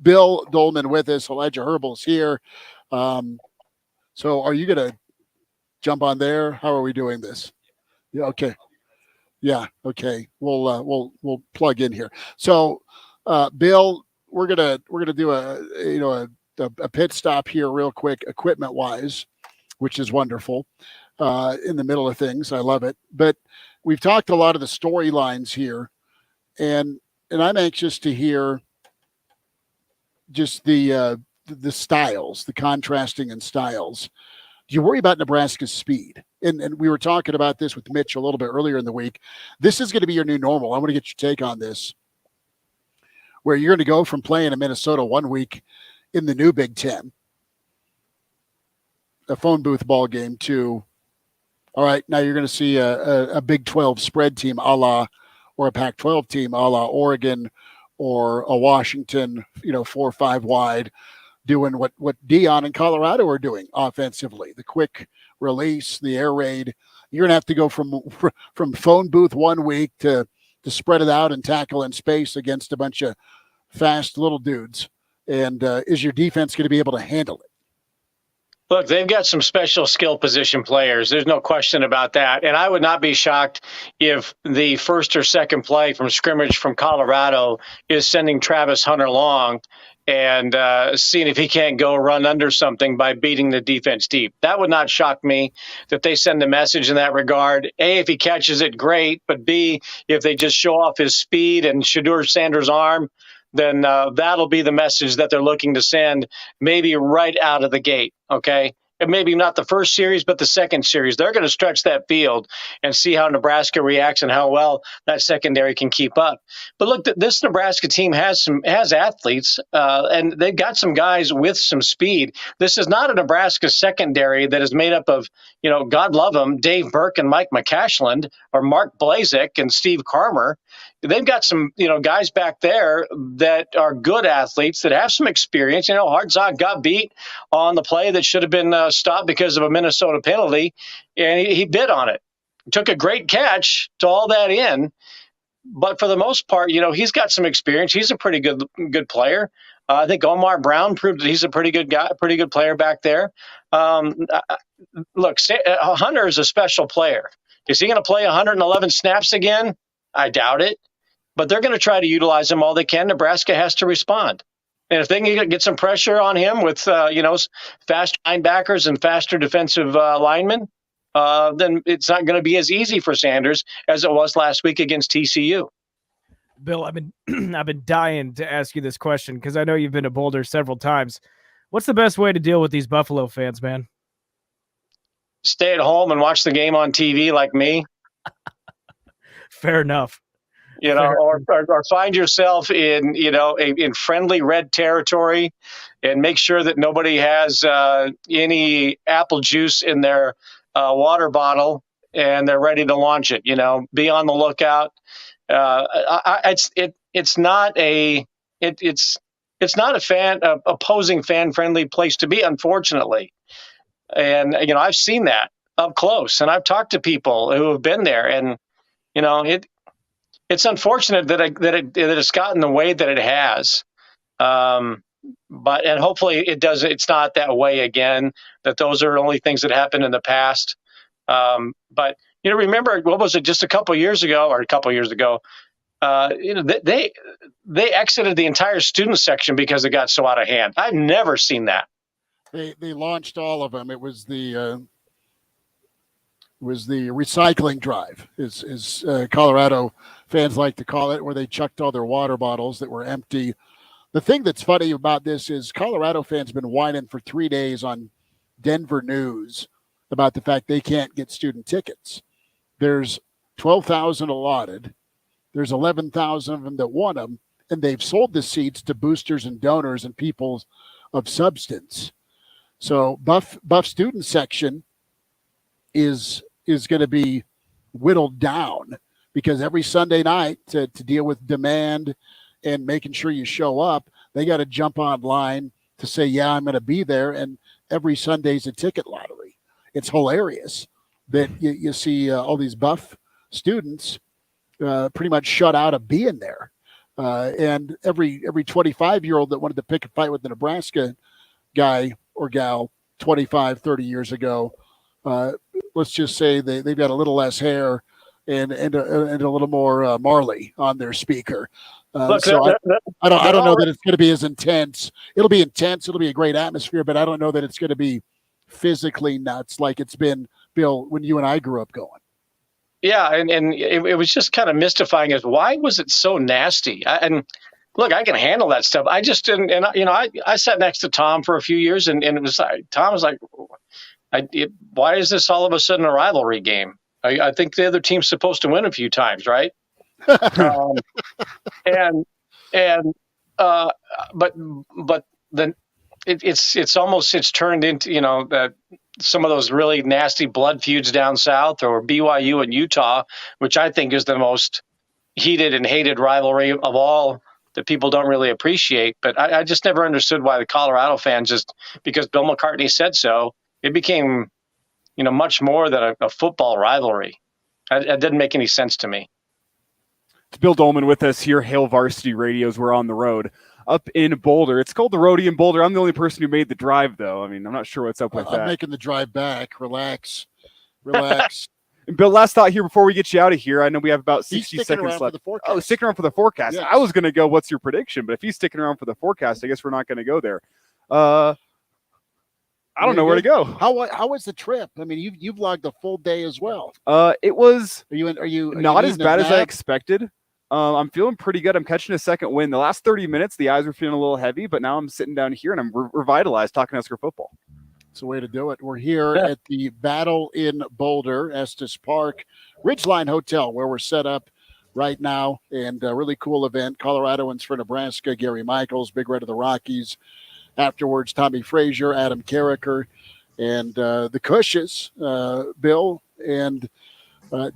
Bill Dolman with us. Elijah Herbal's here. So are you going to jump on there? How are we doing this? Yeah. Okay. Yeah. Okay. We'll plug in here. So, Bill, we're gonna do a pit stop here real quick, equipment wise, which is wonderful. In the middle of things, I love it. But we've talked a lot of the storylines here, and I'm anxious to hear just the styles, the contrasting in styles. Do you worry about Nebraska's speed? And we were talking about this with Mitch a little bit earlier in the week. This is going to be your new normal. I want to get your take on this, where you're going to go from playing in Minnesota 1 week in the new Big Ten, a phone booth ball game, to, all right, now you're going to see a Big 12 spread team a la, or a Pac-12 team a la Oregon or a Washington, 4 or 5 wide, doing what Dion and Colorado are doing offensively, the quick release, the air raid. You're going to have to go from phone booth 1 week to spread it out and tackle in space against a bunch of fast little dudes. And is your defense going to be able to handle it? Look, they've got some special skill position players. There's no question about that. And I would not be shocked if the first or second play from scrimmage from Colorado is sending Travis Hunter long and seeing if he can't go run under something by beating the defense deep. That would not shock me that they send a message in that regard. A, if he catches it, great. But B, if they just show off his speed and Shedeur Sanders' arm, then that'll be the message that they're looking to send, maybe right out of the gate, okay? And maybe not the first series, but the second series. They're going to stretch that field and see how Nebraska reacts and how well that secondary can keep up. But look, this Nebraska team has athletes, and they've got some guys with some speed. This is not a Nebraska secondary that is made up of, God love them, Dave Burke and Mike McCashland, or Mark Blazek and Steve Carmer. They've got some, guys back there that are good athletes that have some experience. Hartzog got beat on the play that should have been stopped because of a Minnesota penalty, and he bid on it. Took a great catch to haul that in. But for the most part, he's got some experience. He's a pretty good player. I think Omar Brown proved that he's a pretty good guy, pretty good player back there. Look, Hunter is a special player. Is he going to play 111 snaps again? I doubt it. But they're going to try to utilize him all they can. Nebraska has to respond. And if they can get some pressure on him with, fast linebackers and faster defensive linemen, then it's not going to be as easy for Sanders as it was last week against TCU. Bill, I've been dying to ask you this question because I know you've been to Boulder several times. What's the best way to deal with these Buffalo fans, man? Stay at home and watch the game on TV like me. Fair enough. Or find yourself in friendly red territory, and make sure that nobody has any apple juice in their water bottle and they're ready to launch it. Be on the lookout. It's not a opposing fan friendly place to be, unfortunately. And, I've seen that up close, and I've talked to people who have been there, and, it's unfortunate that it's gotten the way that it has. But hopefully it's not that way again, that those are only things that happened in the past. But, remember, what was it, just a couple years ago, they exited the entire student section because it got so out of hand. I've never seen that. They launched all of them. It was the recycling drive, is Colorado fans like to call it, where they chucked all their water bottles that were empty. The thing that's funny about this is Colorado fans have been whining for 3 days on Denver News about the fact they can't get student tickets. There's 12,000 allotted. There's 11,000 of them that want them, and they've sold the seats to boosters and donors and people of substance. So buff student section is going to be whittled down, because every Sunday night to deal with demand and making sure you show up, they got to jump online to say, yeah, I'm going to be there. And every Sunday's a ticket lottery. It's hilarious that you see all these buff students pretty much shut out of being there. And every 25-year-old that wanted to pick a fight with the Nebraska guy or gal 25, 30 years ago, let's just say they've got a little less hair and a little more Marley on their speaker. Look, so I don't know that it's going to be as intense. It'll be intense. It'll be a great atmosphere, but I don't know that it's going to be physically nuts like it's been, Bill, when you and I grew up going. Yeah, and it was just kind of mystifying as why was it so nasty? And look, I can handle that stuff. I just didn't. And I sat next to Tom for a few years, and it was like Tom was like, why is this all of a sudden a rivalry game? I think the other team's supposed to win a few times, right? But then it's almost turned into that some of those really nasty blood feuds down south, or BYU and Utah, which I think is the most heated and hated rivalry of all that people don't really appreciate. But I just never understood why the Colorado fans, just because Bill McCartney said so, it became much more than a football rivalry. It didn't make any sense to me. It's Bill Dolman with us here, Hail Varsity Radios. We're on the road up in Boulder. It's called the Roadie in Boulder. I'm the only person who made the drive, though. I mean, I'm not sure what's up with that. I'm making the drive back. Relax. And Bill, last thought here before we get you out of here. I know we have about 60 seconds left. Oh, sticking around for the forecast. Yes. I was going to go, what's your prediction? But if he's sticking around for the forecast, I guess we're not going to go there. I don't know where to go. How was the trip? I mean, you've logged a full day as well. It was. Are you not as bad as I expected? I'm feeling pretty good. I'm catching a second wind. The last 30 minutes, the eyes were feeling a little heavy, but now I'm sitting down here and I'm revitalized talking Husker football. It's the way to do it. We're here at the Battle in Boulder, Estes Park, Ridgeline Hotel, where we're set up right now, and a really cool event. Coloradoans for Nebraska, Gary Michaels, Big Red of the Rockies. Afterwards, Tommy Frazier, Adam Carricker, and the Cushes, Bill and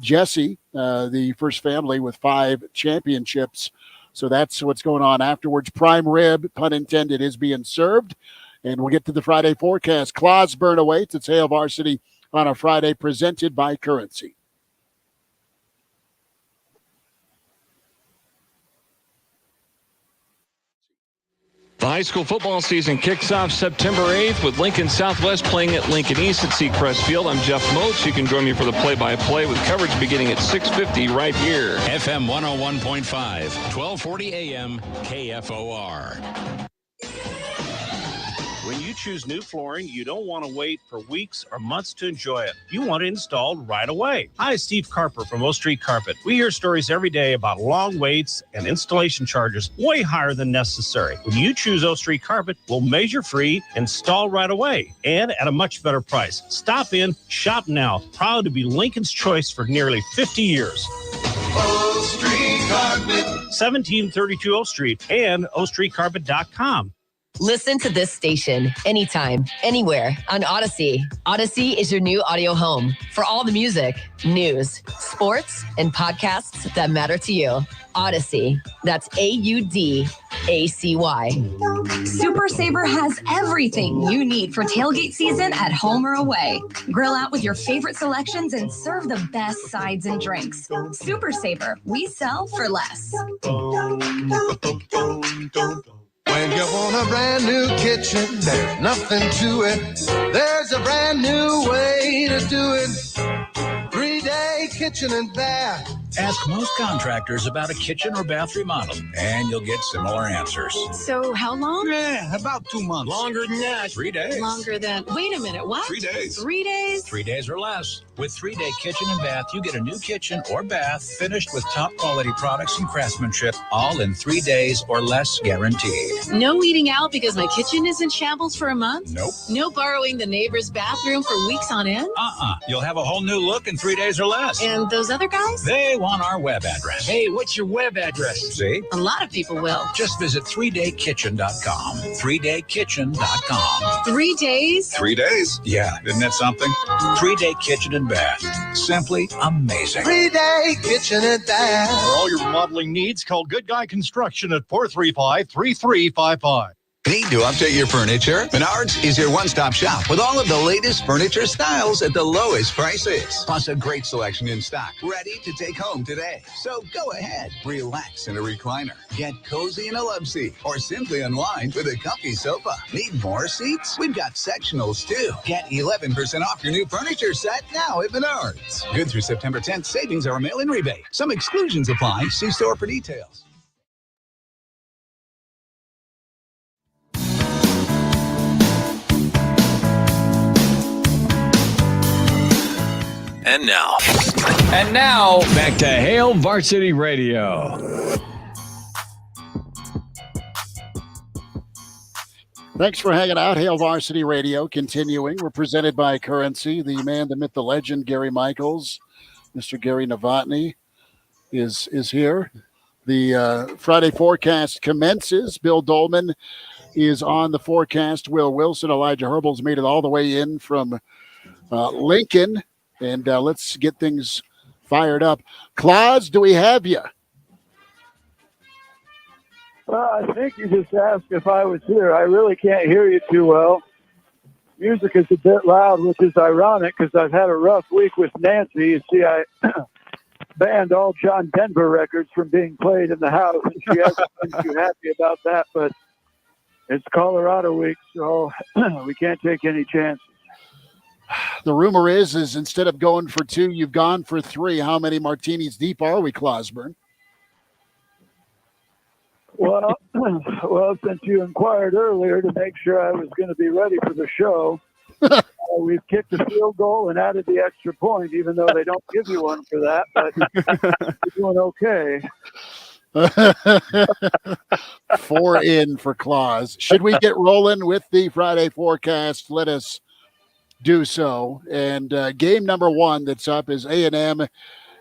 Jesse, the first family with 5 championships. So that's what's going on afterwards. Prime rib, pun intended, is being served. And we'll get to the Friday forecast. Clausburn awaits. It's Hail Varsity on a Friday, presented by Currency. The high school football season kicks off September 8th with Lincoln Southwest playing at Lincoln East at Seacrest Field. I'm Jeff Moats. You can join me for the play-by-play with coverage beginning at 6:50 right here. FM 101.5, 1240 AM, KFOR. When you choose new flooring, you don't want to wait for weeks or months to enjoy it. You want it installed right away. Hi, Steve Carper from O Street Carpet. We hear stories every day about long waits and installation charges way higher than necessary. When you choose O Street Carpet, we'll measure free, install right away, and at a much better price. Stop in, shop now. Proud to be Lincoln's choice for nearly 50 years. O Street Carpet. 1732 O Street and ostreetcarpet.com. Listen to this station anytime, anywhere on Odyssey. Odyssey is your new audio home for all the music, news, sports, and podcasts that matter to you. Odyssey. That's AUDACY. Super Saver has everything you need for tailgate season at home or away. Grill out with your favorite selections and serve the best sides and drinks. Super Saver, we sell for less. When you want a brand new kitchen, there's nothing to it. There's a brand new way to do it. 3-day kitchen and bath. Ask most contractors about a kitchen or bath remodel, and you'll get similar answers. So how long? Yeah, about 2 months. Longer than that. 3 days. Longer than, wait a minute, what? 3 days. 3 days? 3 days or less. With 3-day kitchen and bath, you get a new kitchen or bath finished with top quality products and craftsmanship, all in 3 days or less guaranteed. No eating out because my kitchen is in shambles for a month? Nope. No borrowing the neighbor's bathroom for weeks on end? You'll have a whole new look in 3 days or less. And those other guys? They want our web address. Hey, what's your web address? See? A lot of people will. Just visit 3daykitchen.com. 3daykitchen.com. 3 days? 3 days? Yeah, isn't that something? 3-day kitchen and bath. Simply amazing. 3-day kitchen and bath. For all your remodeling needs, call Good Guy Construction at 435-3355. Need to update your furniture? Menards is your one-stop shop with all of the latest furniture styles at the lowest prices. Plus a great selection in stock, ready to take home today. So go ahead, relax in a recliner, get cozy in a love seat, or simply unwind with a comfy sofa. Need more seats? We've got sectionals too. Get 11% off your new furniture set now at Menards. Good through September 10th. Savings are a mail-in rebate. Some exclusions apply. See store for details. And now, back to Hail Varsity Radio. Thanks for hanging out. Hail Varsity Radio continuing. We're presented by Currency. The man, the myth, the legend, Gary Michaels. Mr. Gary Novotny is here. The Friday forecast commences. Bill Dolman is on the forecast. Will Wilson, Elijah Herbal's made it all the way in from Lincoln. And let's get things fired up. Claus, do we have you? Well, I think you just asked if I was here. I really can't hear you too well. Music is a bit loud, which is ironic because I've had a rough week with Nancy. You see, I banned all John Denver records from being played in the house. And she hasn't been too happy about that, but it's Colorado week, so we can't take any chances. The rumor is instead of going for 2, you've gone for 3. How many martinis deep are we, Clausburn? Well, since you inquired earlier to make sure I was going to be ready for the show, we've kicked a field goal and added the extra point, even though they don't give you one for that. But you're doing okay. 4 in for Claus. Should we get rolling with the Friday forecast? Let us do so. And game number 1 that's up is A&M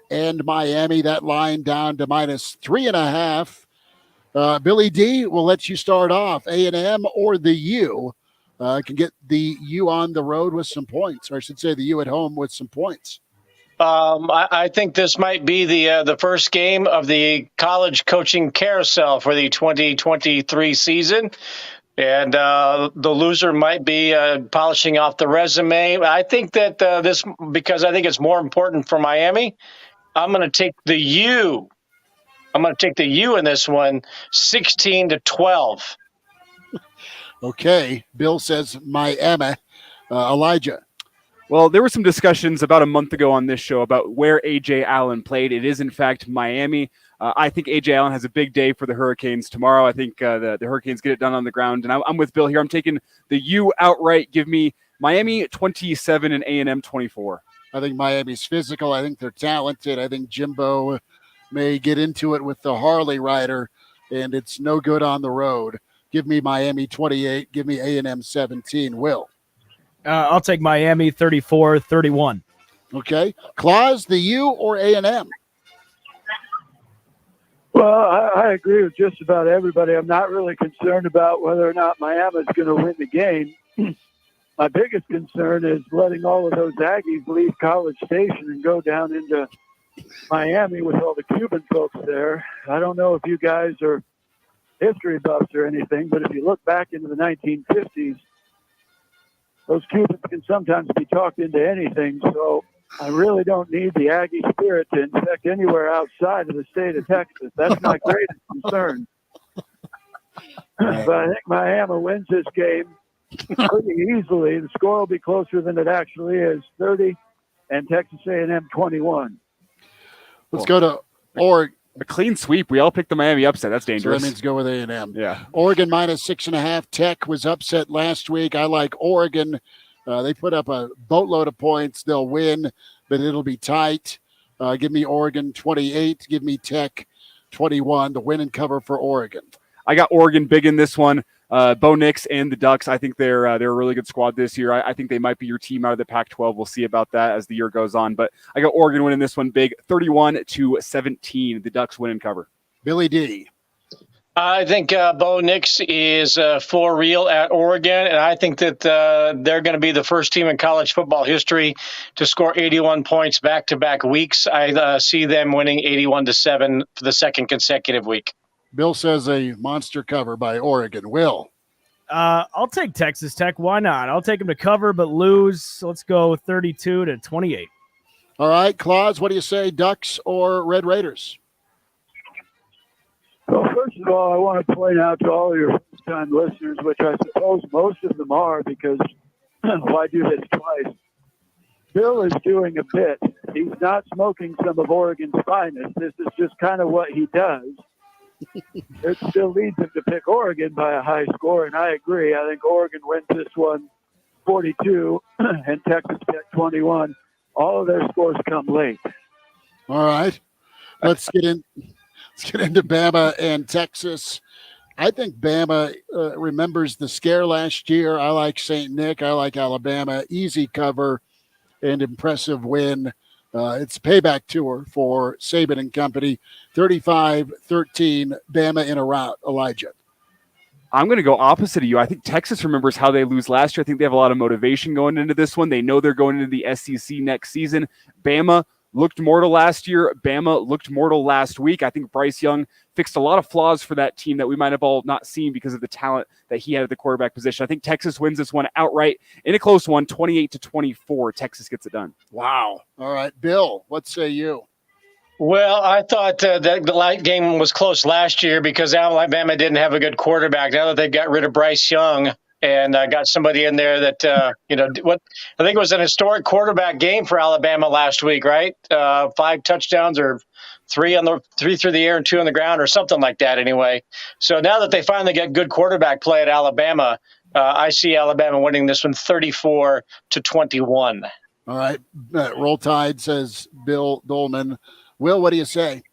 and Miami. That line down to -3.5. Billy D, we'll let you start off. A&M or the U can get the U on the road with some points, or I should say the U at home with some points. I think this might be the first game of the college coaching carousel for the 2023 season. And the loser might be polishing off the resume. I think that because I think it's more important for Miami, I'm going to take the U. I'm going to take the U in this one, 16-12. Okay. Bill says Miami. Elijah. Well, there were some discussions about a month ago on this show about where A.J. Allen played. It is, in fact, Miami. I think A.J. Allen has a big day for the Hurricanes tomorrow. I think the Hurricanes get it done on the ground. And I'm with Bill here. I'm taking the U outright. Give me Miami 27 and A&M 24. I think Miami's physical. I think they're talented. I think Jimbo may get into it with the Harley rider, and it's no good on the road. Give me Miami 28. Give me A&M 17. Will. I'll take Miami 34-31. Okay. Claus, the U or A&M? Well, I agree with just about everybody. I'm not really concerned about whether or not Miami's going to win the game. My biggest concern is letting all of those Aggies leave College Station and go down into Miami with all the Cuban folks there. I don't know if you guys are history buffs or anything, but if you look back into the 1950s, those Cubans can sometimes be talked into anything. So I really don't need the Aggie spirit to infect anywhere outside of the state of Texas. That's my greatest concern. But I think Miami wins this game pretty easily. The score will be closer than it actually is, 30, and Texas A&M 21. Let's go to Oregon. A clean sweep. We all picked the Miami upset. That's dangerous. So that means go with A&M. Yeah. Oregon -6.5. Tech was upset last week. I like Oregon. They put up a boatload of points. They'll win, but it'll be tight. Give me Oregon 28. Give me Tech 21. The win and cover for Oregon. I got Oregon big in this one. Bo Nix and the Ducks, I think they're a really good squad this year. I think they might be your team out of the Pac-12. We'll see about that as the year goes on. But I got Oregon winning this one big, 31-17. The Ducks win and cover. Billy D. I think Bo Nix is for real at Oregon, and I think that they're going to be the first team in college football history to score 81 points back-to-back weeks. I see them winning 81-7 for the second consecutive week. Bill says a monster cover by Oregon. Will? I'll take Texas Tech. Why not? I'll take them to cover but lose. Let's go 32-28. All right, Claus, what do you say, Ducks or Red Raiders? Well, first of all, I want to point out to all your first-time listeners, which I suppose most of them are, because why do this twice? Bill is doing a bit. He's not smoking some of Oregon's finest. This is just kind of what he does. It still leads him to pick Oregon by a high score, and I agree. I think Oregon wins this one 42 and Texas Tech 21. All of their scores come late. All right. Let's get into Bama and Texas. I think Bama remembers the scare last year. I like St. Nick. I like Alabama. Easy cover and impressive win. It's a payback tour for Saban and company. 35-13, Bama in a rout. Elijah. I'm going to go opposite of you. I think Texas remembers how they lose last year. I think they have a lot of motivation going into this one. They know they're going into the SEC next season. Bama looked mortal last year. Bama looked mortal last week. I think Bryce Young fixed a lot of flaws for that team that we might have all not seen because of the talent that he had at the quarterback position. I think Texas wins this one outright in a close one, 28-24. Texas gets it done. Wow. All right, Bill, what say you? Well, I thought that the light game was close last year because Alabama didn't have a good quarterback. Now that they've got rid of Bryce Young and got somebody in there that, what I think it was an historic quarterback game for Alabama last week, right? 5 touchdowns or three through the air and 2 on the ground or something like that anyway. So now that they finally get good quarterback play at Alabama, I see Alabama winning this one 34-21. All right. Roll Tide, says Bill Dolman. Will, what do you say?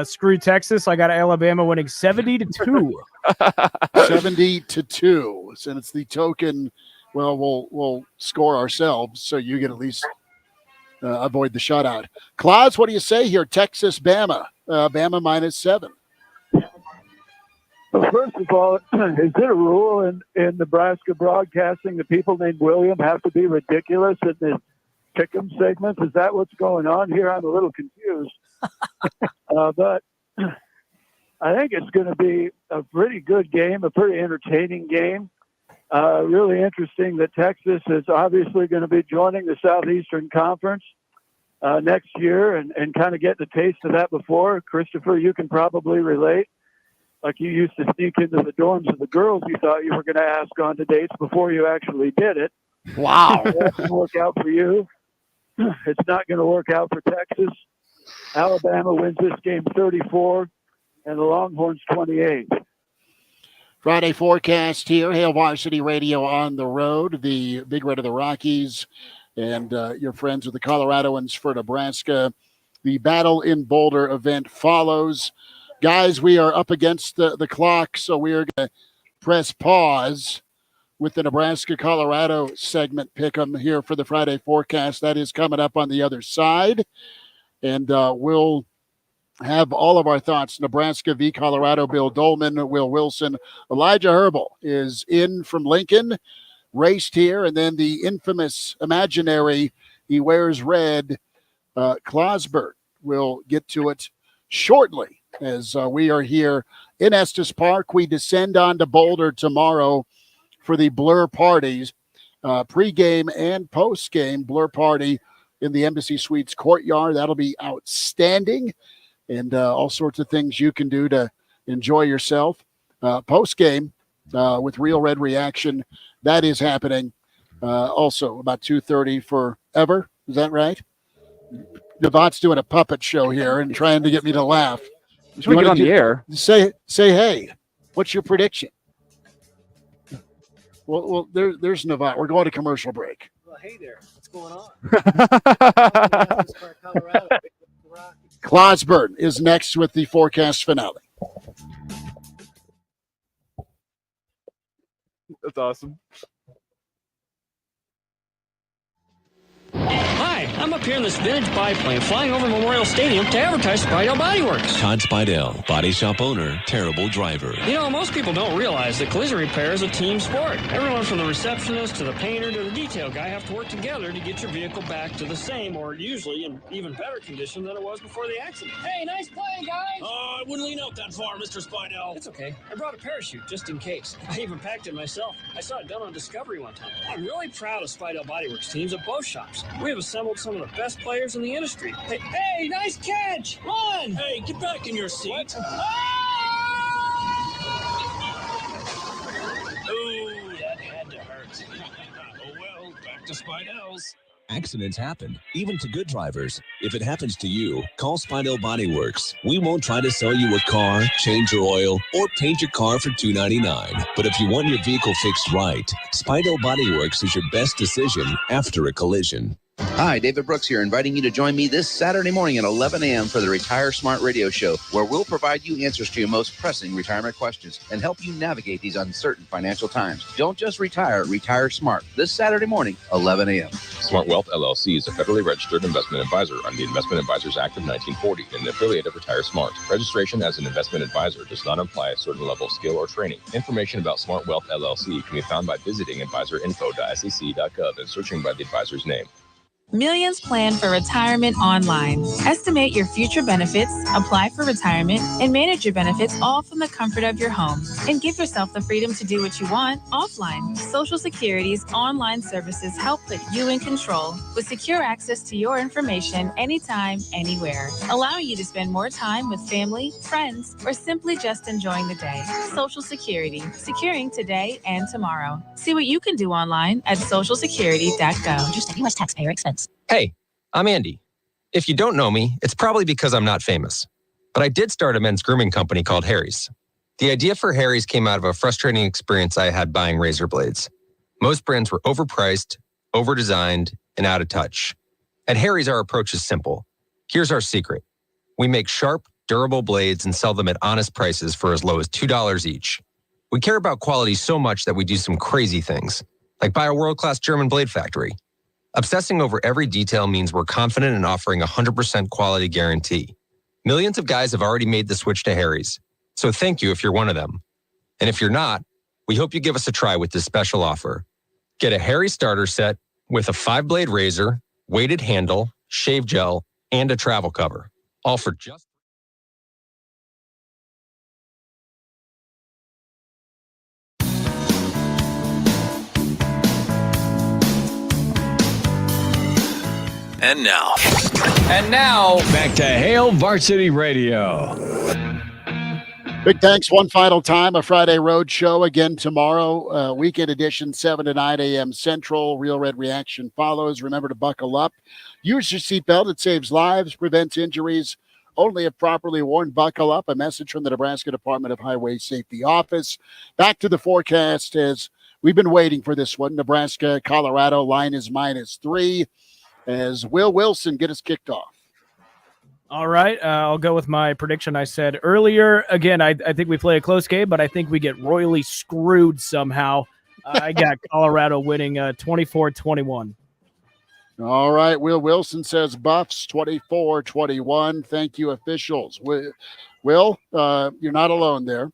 Screw Texas. I got Alabama winning 70-2. 70-2. And it's the token, well, we'll score ourselves, so you get at least avoid the shutout. Claus, what do you say here? Texas, Bama. Bama -7. Well, first of all, is there a rule in Nebraska broadcasting that people named William have to be ridiculous in the pick'em segments? Is that what's going on here? I'm a little confused. But I think it's going to be a pretty good game, a pretty entertaining game. Really interesting that Texas is obviously going to be joining the Southeastern Conference next year and kind of getting a taste of that before. Christopher, you can probably relate. Like you used to sneak into the dorms of the girls you thought you were going to ask on to dates before you actually did it. Wow. That didn't work out for you. It's not going to work out for Texas. Alabama wins this game 34 and the Longhorns 28. Friday forecast here. Hail Varsity Radio on the road. The Big Red of the Rockies and your friends with the Coloradoans for Nebraska. The Battle in Boulder event follows. Guys, we are up against the clock, so we are going to press pause with the Nebraska-Colorado segment pick'em here for the Friday forecast. That is coming up on the other side. And we'll have all of our thoughts. Nebraska v. Colorado, Bill Dolman, Will Wilson. Elijah Herbal is in from Lincoln, raced here, and then the infamous imaginary, he wears red, Clausberg. We'll get to it shortly as we are here in Estes Park. We descend on to Boulder tomorrow for the Blur parties, pregame and postgame Blur party in the Embassy Suites courtyard. That'll be outstanding, and all sorts of things you can do to enjoy yourself. Postgame with Real Red Reaction, that is happening also about 2:30 forever. Is that right? Navat's doing a puppet show here and trying to get me to laugh. Should we get on the air? Say, hey, what's your prediction? Well, there's Navat. We're going to commercial break. Well, hey there. What's going on? Clausburn is next with the forecast finale. That's awesome. Hi, I'm up here in this vintage biplane flying over Memorial Stadium to advertise Spidell Body Works. Todd Spidell, body shop owner, terrible driver. You know, most people don't realize that collision repair is a team sport. Everyone from the receptionist to the painter to the detail guy have to work together to get your vehicle back to the same, or usually in even better condition than it was before the accident. Hey, nice play, guys! Oh, I wouldn't lean out that far, Mr. Spidell. It's okay. I brought a parachute just in case. I even packed it myself. I saw it done on Discovery one time. I'm really proud of Spidell Body Works teams at both shops. We have assembled some of the best players in the industry. Hey, nice catch! Run! Hey, get back in your seat. Ooh, that had to hurt. Oh, well, back to Spidell's. Accidents happen, even to good drivers. If it happens to you, call Spidell Body Works. We won't try to sell you a car, change your oil, or paint your car for $2.99. But if you want your vehicle fixed right, Spidell Body Works is your best decision after a collision. Hi, David Brooks here, inviting you to join me this Saturday morning at 11 a.m. for the Retire Smart Radio Show, where we'll provide you answers to your most pressing retirement questions and help you navigate these uncertain financial times. Don't just retire, retire smart. This Saturday morning, 11 a.m. Smart Wealth LLC is a federally registered investment advisor under the Investment Advisors Act of 1940 and an affiliate of Retire Smart. Registration as an investment advisor does not imply a certain level of skill or training. Information about Smart Wealth LLC can be found by visiting advisorinfo.sec.gov and searching by the advisor's name. Millions plan for retirement online. Estimate your future benefits, apply for retirement, and manage your benefits all from the comfort of your home. And give yourself the freedom to do what you want offline. Social Security's online services help put you in control with secure access to your information anytime, anywhere, allowing you to spend more time with family, friends, or simply just enjoying the day. Social Security, securing today and tomorrow. See what you can do online at socialsecurity.gov. Just a U.S. taxpayer expense. Hey, I'm Andy. If you don't know me, it's probably because I'm not famous. But I did start a men's grooming company called Harry's. The idea for Harry's came out of a frustrating experience I had buying razor blades. Most brands were overpriced, overdesigned, and out of touch. At Harry's, our approach is simple. Here's our secret. We make sharp, durable blades and sell them at honest prices for as low as $2 each. We care about quality so much that we do some crazy things, like buy a world-class German blade factory. Obsessing over every detail means we're confident in offering a 100% quality guarantee. Millions of guys have already made the switch to Harry's, so thank you if you're one of them. And if you're not, we hope you give us a try with this special offer. Get a Harry's starter set with a 5-blade razor, weighted handle, shave gel, and a travel cover, all for just... And now, back to Hail Varsity Radio. Big thanks one final time. A Friday road show again tomorrow. Weekend edition, 7 to 9 a.m. Central. Real Red Reaction follows. Remember to buckle up. Use your seatbelt. It saves lives, prevents injuries. Only if properly worn. Buckle up. A message from the Nebraska Department of Highway Safety Office. Back to the forecast as we've been waiting for this one. Nebraska, Colorado, line is -3. As Will Wilson get us kicked off. All right, I'll go with my prediction I said earlier. Again, I think we play a close game, but I think we get royally screwed somehow. I got Colorado winning 24-21. All right. Will Wilson says Buffs 24-21. Thank you, officials. Will, you're not alone there.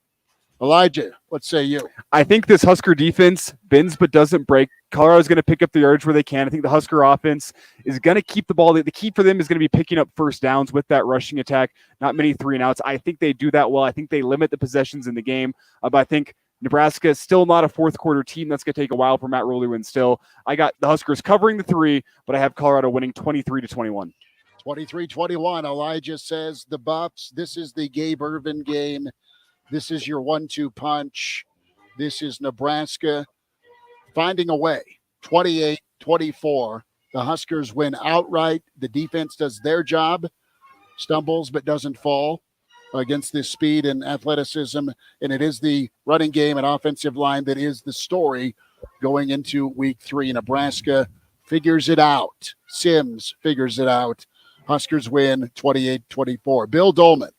Elijah, what say you? I think this Husker defense bends but doesn't break. Colorado's going to pick up the yards where they can. I think the Husker offense is going to keep the ball. The key for them is going to be picking up first downs with that rushing attack, not many 3-and-outs. I think they do that well. I think they limit the possessions in the game. But I think Nebraska is still not a fourth-quarter team. That's going to take a while for Matt Rowley to instill. I got the Huskers covering the 3, but I have Colorado winning 23-21. 23-21. Elijah says the Buffs. This is the Gabe Ervin game. This is your 1-2 punch. This is Nebraska finding a way. 28-24. The Huskers win outright. The defense does their job, stumbles but doesn't fall against this speed and athleticism. And it is the running game and offensive line that is the story going into week 3. Nebraska figures it out. Sims figures it out. Huskers win 28-24. Bill Dolman.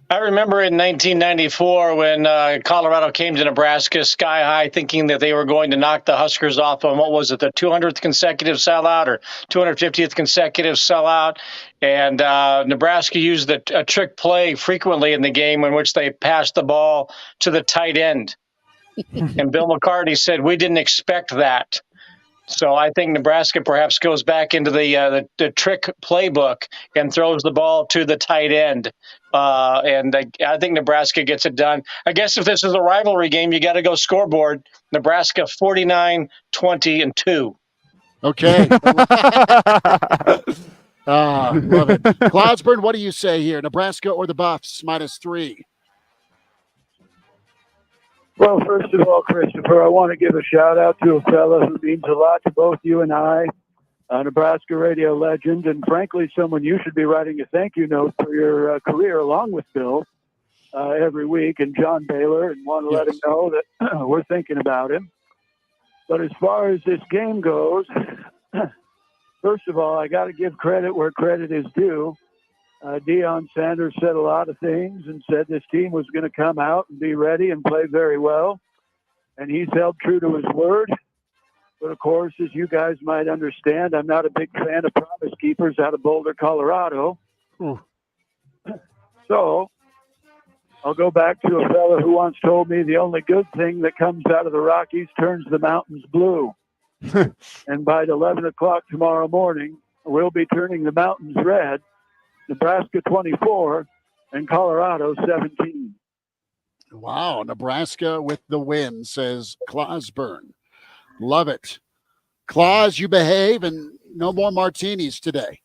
I remember in 1994 when Colorado came to Nebraska sky high, thinking that they were going to knock the Huskers off on, what was it, the 200th consecutive sellout or 250th consecutive sellout. And Nebraska used a trick play frequently in the game in which they passed the ball to the tight end. And Bill McCartney said, we didn't expect that. So I think Nebraska perhaps goes back into the trick playbook and throws the ball to the tight end. And I think Nebraska gets it done. I guess if this is a rivalry game, you got to go scoreboard. Nebraska 49-20-2. Okay. Love it. Cloudsburn, what do you say here? Nebraska or the Buffs -3? Well, first of all, Christopher, I want to give a shout-out to a fella who means a lot to both you and I, a Nebraska radio legend, and frankly, someone you should be writing a thank you note for your career along with Bill every week, and John Baylor, and want to let him know that we're thinking about him. But as far as this game goes, first of all, I got to give credit where credit is due. Deion Sanders said a lot of things and said this team was going to come out and be ready and play very well. And he's held true to his word. But, of course, as you guys might understand, I'm not a big fan of promise keepers out of Boulder, Colorado. So I'll go back to a fellow who once told me the only good thing that comes out of the Rockies turns the mountains blue. And by 11 o'clock tomorrow morning, we'll be turning the mountains red. Nebraska 24 and Colorado 17. Wow, Nebraska with the win, says Clausburn. Love it. Claus, you behave, and no more martinis today.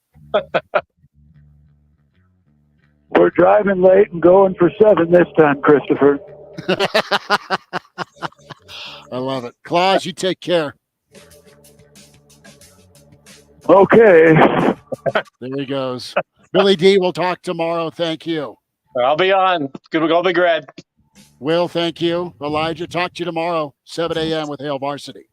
We're driving late and going for 7 this time, Christopher. I love it. Claus, you take care. Okay. There he goes. Billy D, we'll talk tomorrow. Thank you. I'll be on. Go Big Red. Will, thank you. Elijah, talk to you tomorrow, 7 a.m. with Hail Varsity.